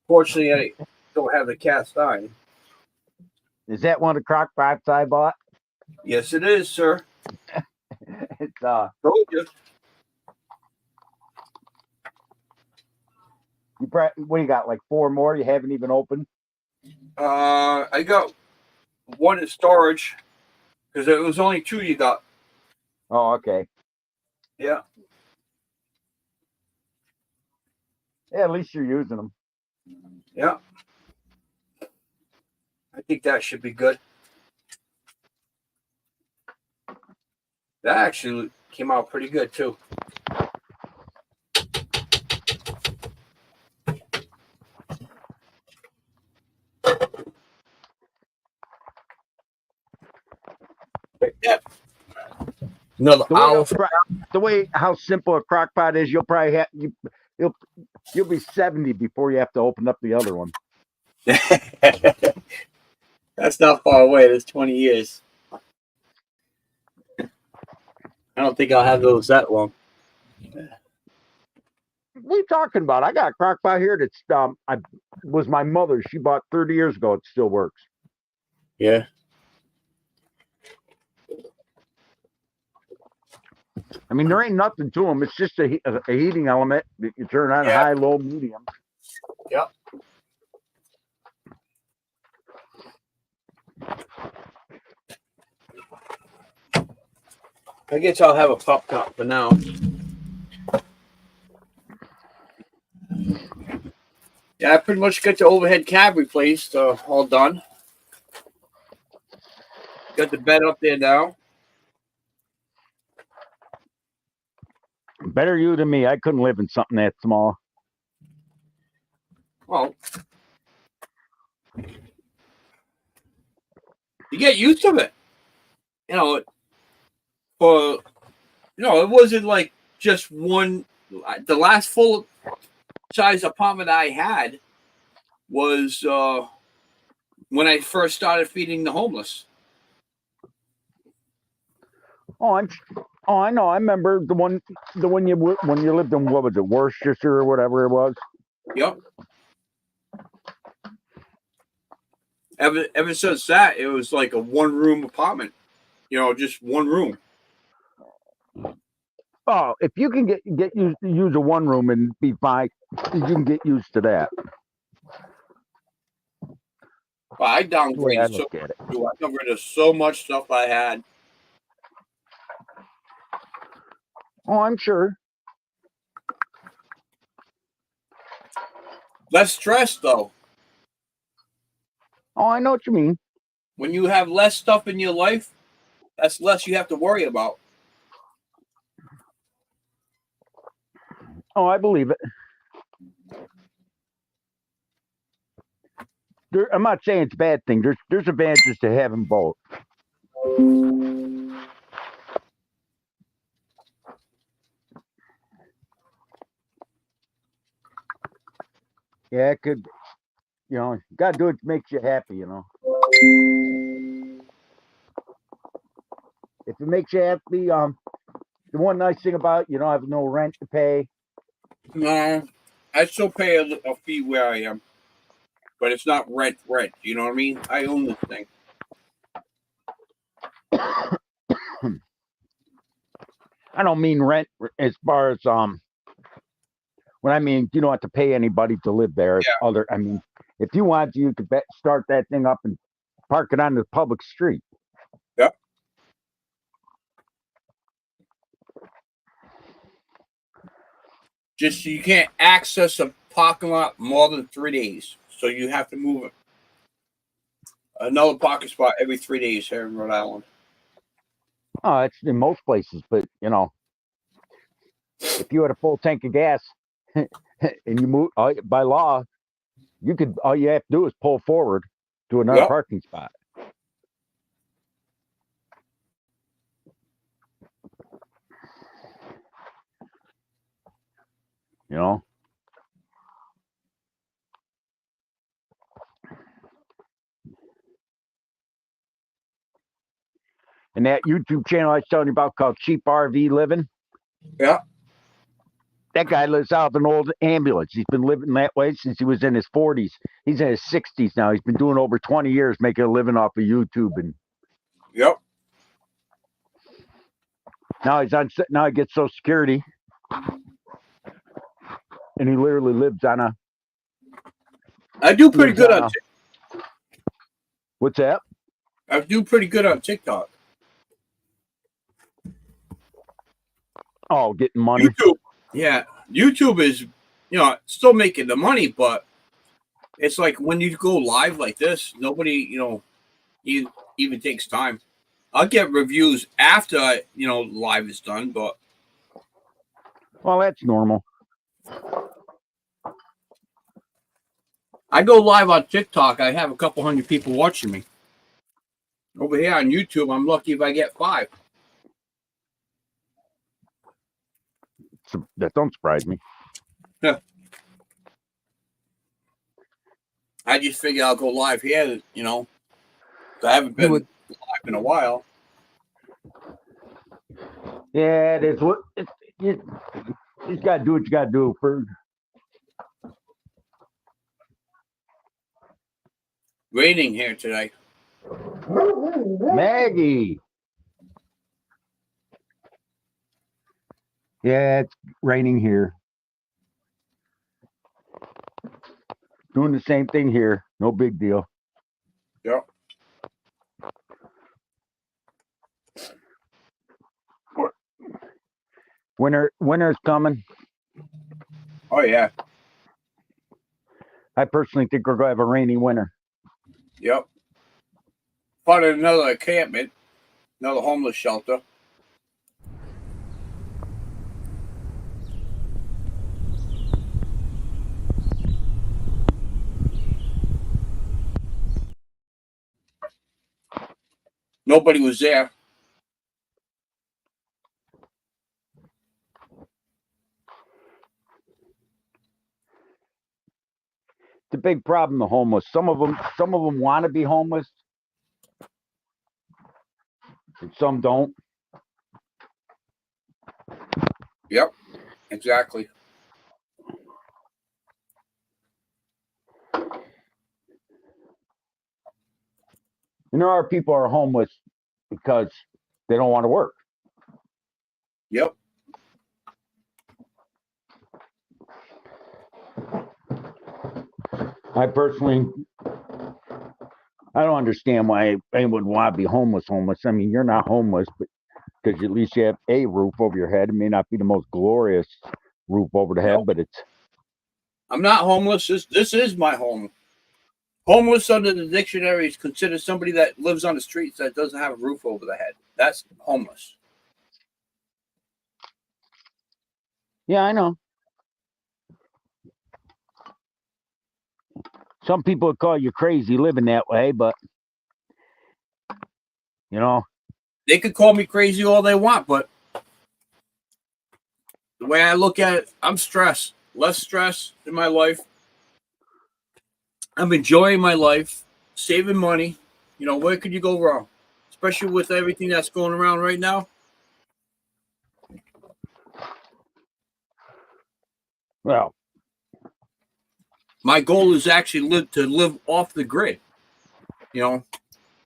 Speaker 1: fortunately, I don't have the cast iron.
Speaker 2: Is that one of the crock pots I bought?
Speaker 1: Yes, it is, sir.
Speaker 2: It's
Speaker 1: Told you.
Speaker 2: what do you got? Like 4 more you haven't even opened?
Speaker 1: I got one in storage because it was only 2 you got.
Speaker 2: Oh, okay.
Speaker 1: Yeah.
Speaker 2: Yeah, at least you're using them.
Speaker 1: Yeah. I think that should be good. That actually came out pretty good too. Yeah. Another hour.
Speaker 2: The way how simple a crock pot is, you'll probably have you'll be 70 before you have to open up the other one.
Speaker 1: That's not far away. That's 20 years. I don't think I'll have those that long.
Speaker 2: What are you talking about? I got a crock pot here that's was my mother's. She bought 30 years ago. It still works.
Speaker 1: Yeah.
Speaker 2: I mean, there ain't nothing to them. It's just a heating element that you turn on high, low, medium.
Speaker 1: Yep. I guess I'll have a pop top for now. Yeah, I pretty much got the overhead cab replaced, all done. Got the bed up there now.
Speaker 2: Better you than me. I couldn't live in something that small.
Speaker 1: Well, you get used to it. You know, it wasn't like just one. The last full size apartment I had was when I first started feeding the homeless.
Speaker 2: Oh, I know. I remember the one when you lived in, what was it, Worcestershire or whatever it was.
Speaker 1: Yep. Ever since that, it was like a 1-room apartment. Just one room.
Speaker 2: Oh, if you can get used to use a 1 room and be fine, you can get used to that.
Speaker 1: Well, I downgraded
Speaker 2: I look at it.
Speaker 1: I got rid of so much stuff I had.
Speaker 2: Oh, I'm sure.
Speaker 1: Less stress, though.
Speaker 2: Oh, I know what you mean.
Speaker 1: When you have less stuff in your life, that's less you have to worry about.
Speaker 2: Oh, I believe it. I'm not saying it's a bad thing. There's advantages to having both. Yeah, it could. You gotta do what makes you happy. If it makes you happy, the one nice thing about it, you don't have no rent to pay.
Speaker 1: No, I still pay a fee where I am, but it's not rent. You know what I mean? I own this thing.
Speaker 2: I don't mean rent as far as when I mean you don't have to pay anybody to live there.
Speaker 1: Yeah.
Speaker 2: I mean, if you want to, you could start that thing up and park it on the public street.
Speaker 1: Yep. Just you can't access a parking lot more than 3 days, so you have to move it. Another parking spot every 3 days here in Rhode Island.
Speaker 2: Oh, it's in most places, but if you had a full tank of gas and you move by law, all you have to do is pull forward to another parking spot. And that YouTube channel I was telling you about called Cheap RV Living.
Speaker 1: Yeah.
Speaker 2: That guy lives out of an old ambulance. He's been living that way since he was in his 40s. He's in his 60s now. He's been doing over 20 years making a living off of YouTube. And
Speaker 1: Yep.
Speaker 2: now now he gets Social Security. And he literally lives on a...
Speaker 1: I do pretty good on TikTok.
Speaker 2: What's that?
Speaker 1: I do pretty good on TikTok.
Speaker 2: Oh, getting money.
Speaker 1: YouTube. Yeah. YouTube is, still making the money, but it's like when you go live like this, nobody, even takes time. I'll get reviews after, live is done, but.
Speaker 2: Well, that's normal.
Speaker 1: I go live on TikTok. I have a couple hundred people watching me. Over here on YouTube, I'm lucky if I get 5.
Speaker 2: That don't surprise me.
Speaker 1: Yeah. I just figure I'll go live here, I haven't been live in a while.
Speaker 2: Yeah, it is. You just got to do what you got to do for.
Speaker 1: Raining here today.
Speaker 2: Maggie. Yeah, it's raining here. Doing the same thing here. No big deal.
Speaker 1: Yep.
Speaker 2: Winter's coming.
Speaker 1: Oh, yeah.
Speaker 2: I personally think we're going to have a rainy winter.
Speaker 1: Yep. Part of another encampment, another homeless shelter. Nobody was there.
Speaker 2: It's a big problem, the homeless. Some of them want to be homeless. And some don't.
Speaker 1: Yep. Exactly.
Speaker 2: There are people who are homeless because they don't want to work.
Speaker 1: Yep.
Speaker 2: I don't understand why anyone would want to be homeless. I mean, you're not homeless, but because at least you have a roof over your head. It may not be the most glorious roof over the head, but it's...
Speaker 1: I'm not homeless. This is my home. Homeless under the dictionary is considered somebody that lives on the streets that doesn't have a roof over their head. That's homeless.
Speaker 2: Yeah, I know. Some people would call you crazy living that way, but
Speaker 1: they could call me crazy all they want, but the way I look at it, I'm stressed. Less stress in my life. I'm enjoying my life, saving money. Where could you go wrong? Especially with everything that's going around right now.
Speaker 2: Well,
Speaker 1: my goal is actually to live off the grid.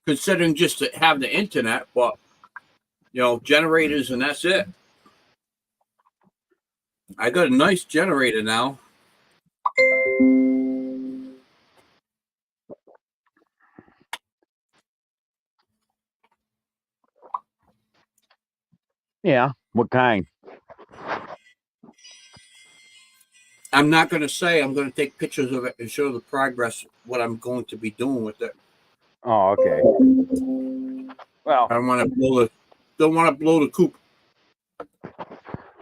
Speaker 1: Considering just to have the internet, but generators and that's it. I got a nice generator now.
Speaker 2: yeah. What kind?
Speaker 1: I'm not going to say. I'm going to take pictures of it and show the progress, what I'm going to be doing with it.
Speaker 2: Oh, okay. Well,
Speaker 1: I don't want to blow the coop.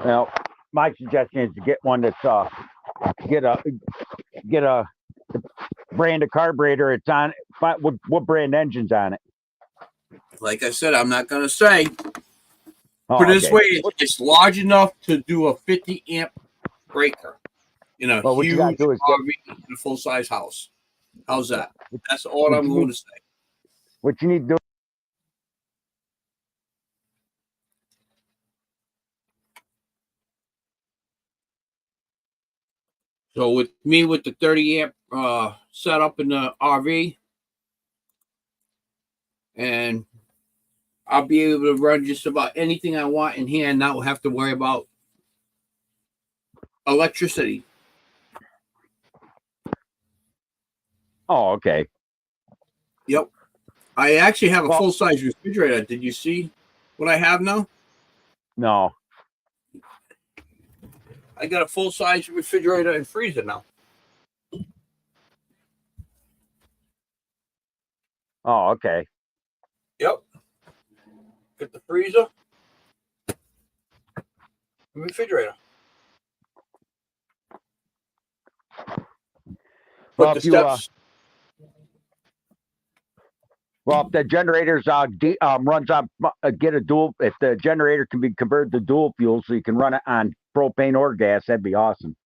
Speaker 2: Well, my suggestion is to get one that's get a brand of carburetor. It's on. What brand engine's on it?
Speaker 1: Like I said, I'm not going to say.
Speaker 2: Oh,
Speaker 1: Put it this
Speaker 2: okay.
Speaker 1: way, it's large enough to do a 50 amp breaker in a
Speaker 2: Well, what you gotta
Speaker 1: huge
Speaker 2: do is
Speaker 1: RV in a full size house. How's that? That's all I'm going to say.
Speaker 2: What you need to do
Speaker 1: So with me with the 30 amp setup in the RV, and I'll be able to run just about anything I want in here and not have to worry about electricity.
Speaker 2: Oh, okay.
Speaker 1: Yep. I actually have a
Speaker 2: Well,
Speaker 1: full-size refrigerator. Did you see what I have now?
Speaker 2: no.
Speaker 1: I got a full-size refrigerator and freezer now.
Speaker 2: Oh, okay.
Speaker 1: Yep. Got the freezer and refrigerator. But
Speaker 2: Well,
Speaker 1: the
Speaker 2: if you
Speaker 1: steps.
Speaker 2: if the generators runs on get a dual, if the generator can be converted to dual fuel, so you can run it on propane or gas, that'd be awesome.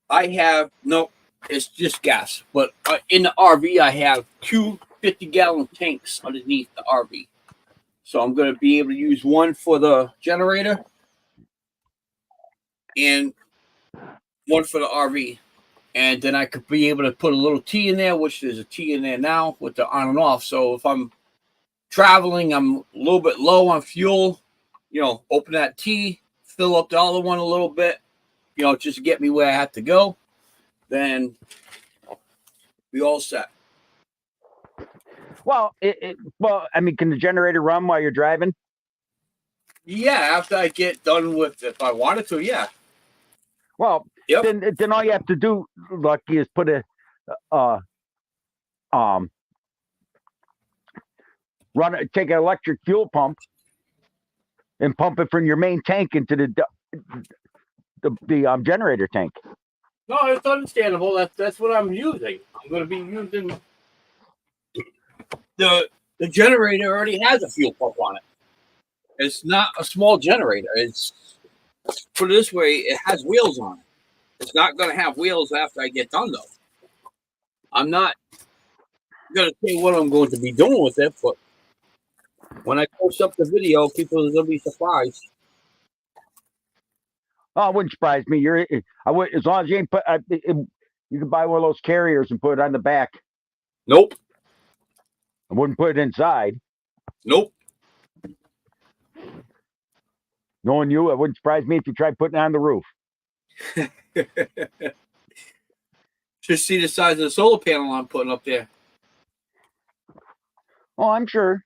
Speaker 1: I have no. It's just gas. But in the RV, I have two 50-gallon tanks underneath the RV. So I'm going to be able to use one for the generator and one for the RV. And then I could be able to put a little T in there, which there's a T in there now with the on and off. So if I'm traveling, I'm a little bit low on fuel, open that T, fill up the other one a little bit, just to get me where I have to go. Then we all set.
Speaker 2: Well, I mean, can the generator run while you're driving?
Speaker 1: Yeah, after I get done with, if I wanted to, yeah.
Speaker 2: Well,
Speaker 1: Yep.
Speaker 2: then all you have to do, Lucky, is put a take an electric fuel pump and pump it from your main tank into the generator tank.
Speaker 1: No, it's understandable. That's what I'm using. I'm going to be using the generator. Already has a fuel pump on it. It's not a small generator. It's, put it this way, it has wheels on it. It's not going to have wheels after I get done, though. I'm not going to say what I'm going to be doing with it, but when I post up the video, people are going to be surprised.
Speaker 2: Oh, it wouldn't surprise me. I would, as long as you ain't put. You can buy one of those carriers and put it on the back.
Speaker 1: Nope.
Speaker 2: I wouldn't put it inside.
Speaker 1: Nope.
Speaker 2: Knowing you, it wouldn't surprise me if you tried putting it on the roof.
Speaker 1: Just see the size of the solar panel I'm putting up there.
Speaker 2: Oh, I'm sure.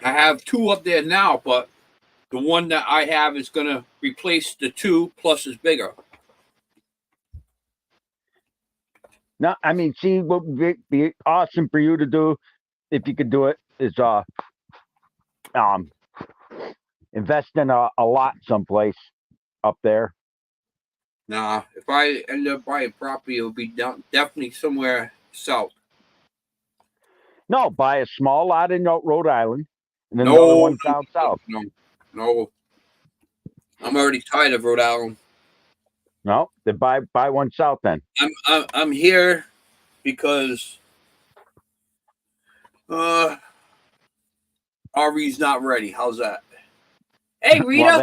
Speaker 1: I have two up there now, but the one that I have is going to replace the two, plus is bigger.
Speaker 2: No, I mean, see, what would be awesome for you to do, if you could do it, is invest in a lot someplace up there.
Speaker 1: Nah, if I end up buying property, it'll be definitely somewhere south.
Speaker 2: No, buy a small lot in Rhode Island, and then
Speaker 1: No,
Speaker 2: another one down south.
Speaker 1: No. I'm already tired of Rhode Island.
Speaker 2: No, then buy one south then.
Speaker 1: I'm here because RV's not ready. How's that? Hey, Rita.
Speaker 2: Well,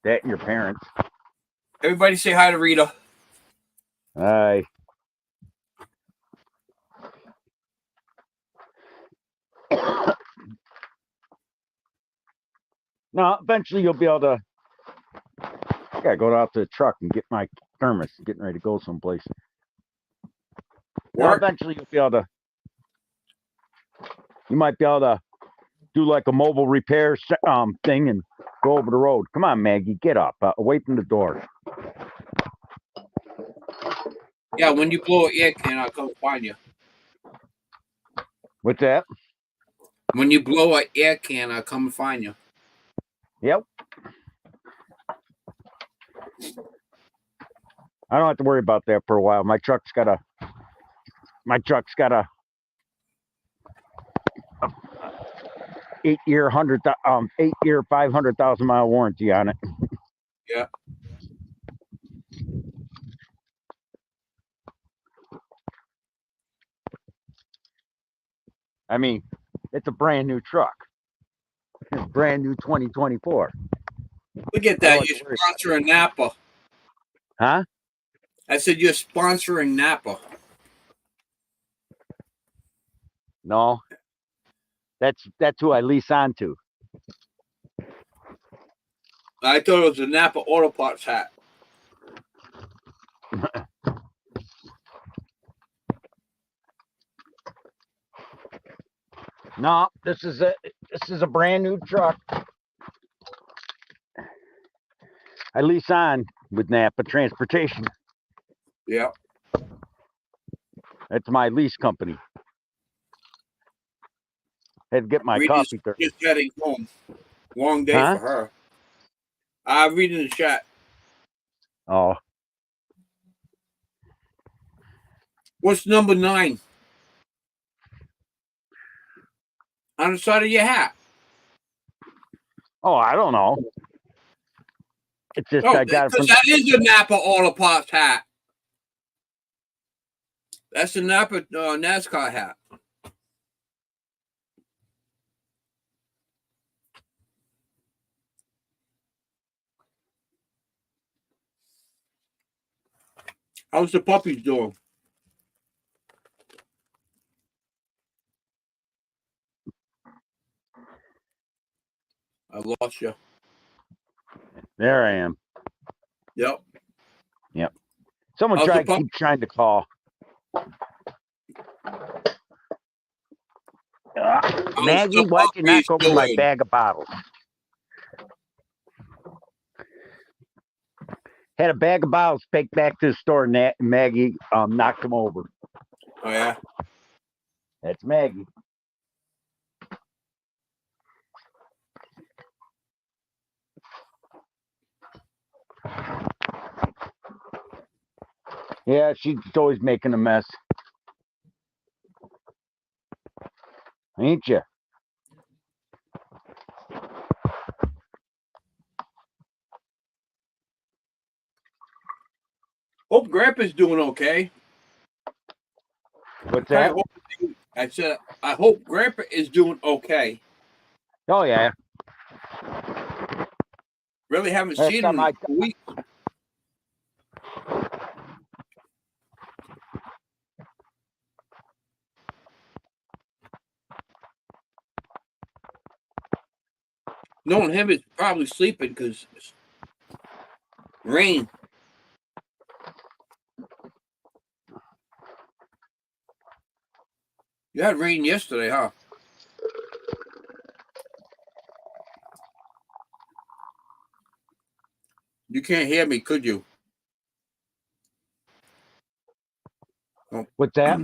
Speaker 2: that and your parents.
Speaker 1: Everybody say hi to Rita.
Speaker 2: Hi. No, eventually you'll be able to. I gotta go out to the truck and get my thermos. Getting ready to go someplace. No, eventually you'll be able to. You might be able to do like a mobile repair thing and go over the road. Come on, Maggie, get up. Away from the door.
Speaker 1: Yeah, when you blow an air can, I'll come find you.
Speaker 2: What's that?
Speaker 1: When you blow an air can, I'll come find you.
Speaker 2: Yep. I don't have to worry about that for a while. My truck's got a 8-year 500,000 mile warranty on it.
Speaker 1: Yeah.
Speaker 2: I mean, it's a brand new truck. It's brand new 2024.
Speaker 1: Look at
Speaker 2: I don't
Speaker 1: that.
Speaker 2: have
Speaker 1: You're
Speaker 2: to worry.
Speaker 1: sponsoring Napa.
Speaker 2: Huh?
Speaker 1: I said you're sponsoring Napa.
Speaker 2: No. That's who I lease on to.
Speaker 1: I thought it was a Napa Auto Parts hat.
Speaker 2: No, this is a brand new truck. I lease on with Napa Transportation.
Speaker 1: Yeah.
Speaker 2: That's my lease company. Had to get my
Speaker 1: Rita's
Speaker 2: coffee first.
Speaker 1: just heading home. Long day
Speaker 2: Huh?
Speaker 1: for her. I'm reading the chat.
Speaker 2: Oh,
Speaker 1: What's number 9? On the side of your hat.
Speaker 2: I don't know. It's just
Speaker 1: Oh,
Speaker 2: I got it
Speaker 1: because
Speaker 2: from.
Speaker 1: that is a Napa Auto Parts hat. That's the Napa NASCAR hat. How's the puppies doing? I lost you.
Speaker 2: There I am.
Speaker 1: Yep.
Speaker 2: Someone
Speaker 1: How's the
Speaker 2: keep trying to call. Maggie,
Speaker 1: the
Speaker 2: why'd you knock
Speaker 1: puppies
Speaker 2: over my
Speaker 1: doing?
Speaker 2: bag of bottles? Had a bag of bottles take back to the store. Maggie knocked them over.
Speaker 1: Oh, yeah?
Speaker 2: That's Maggie. Yeah, she's always making a mess. Ain't you?
Speaker 1: Hope Grandpa's doing okay.
Speaker 2: What's that?
Speaker 1: I said, I hope Grandpa is doing okay.
Speaker 2: Oh, yeah.
Speaker 1: Really haven't
Speaker 2: Last
Speaker 1: seen him
Speaker 2: time
Speaker 1: in a week. Knowing him is probably sleeping because rain. You had rain yesterday, huh? You can't hear me, could you?
Speaker 2: What's that?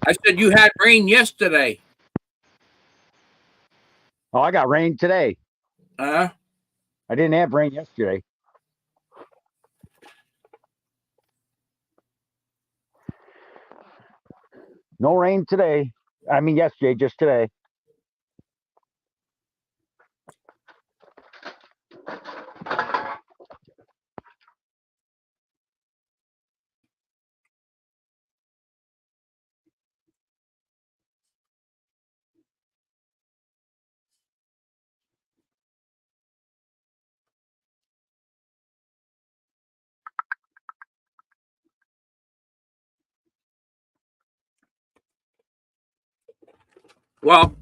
Speaker 1: I said you had rain yesterday.
Speaker 2: Oh, I got rain today.
Speaker 1: Uh,
Speaker 2: I didn't have rain yesterday. No rain today. I mean, yesterday, just today.
Speaker 1: well,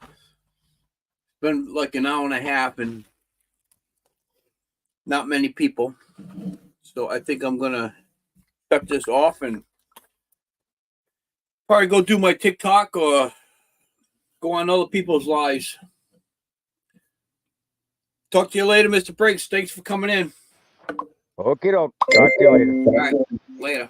Speaker 1: it's been like an hour and a half and not many people. So I think I'm going to shut this off and probably go do my TikTok or go on other people's lives. Talk to you later, Mr. Briggs. Thanks for coming in.
Speaker 2: Okay, talk to you later.
Speaker 1: All right, later.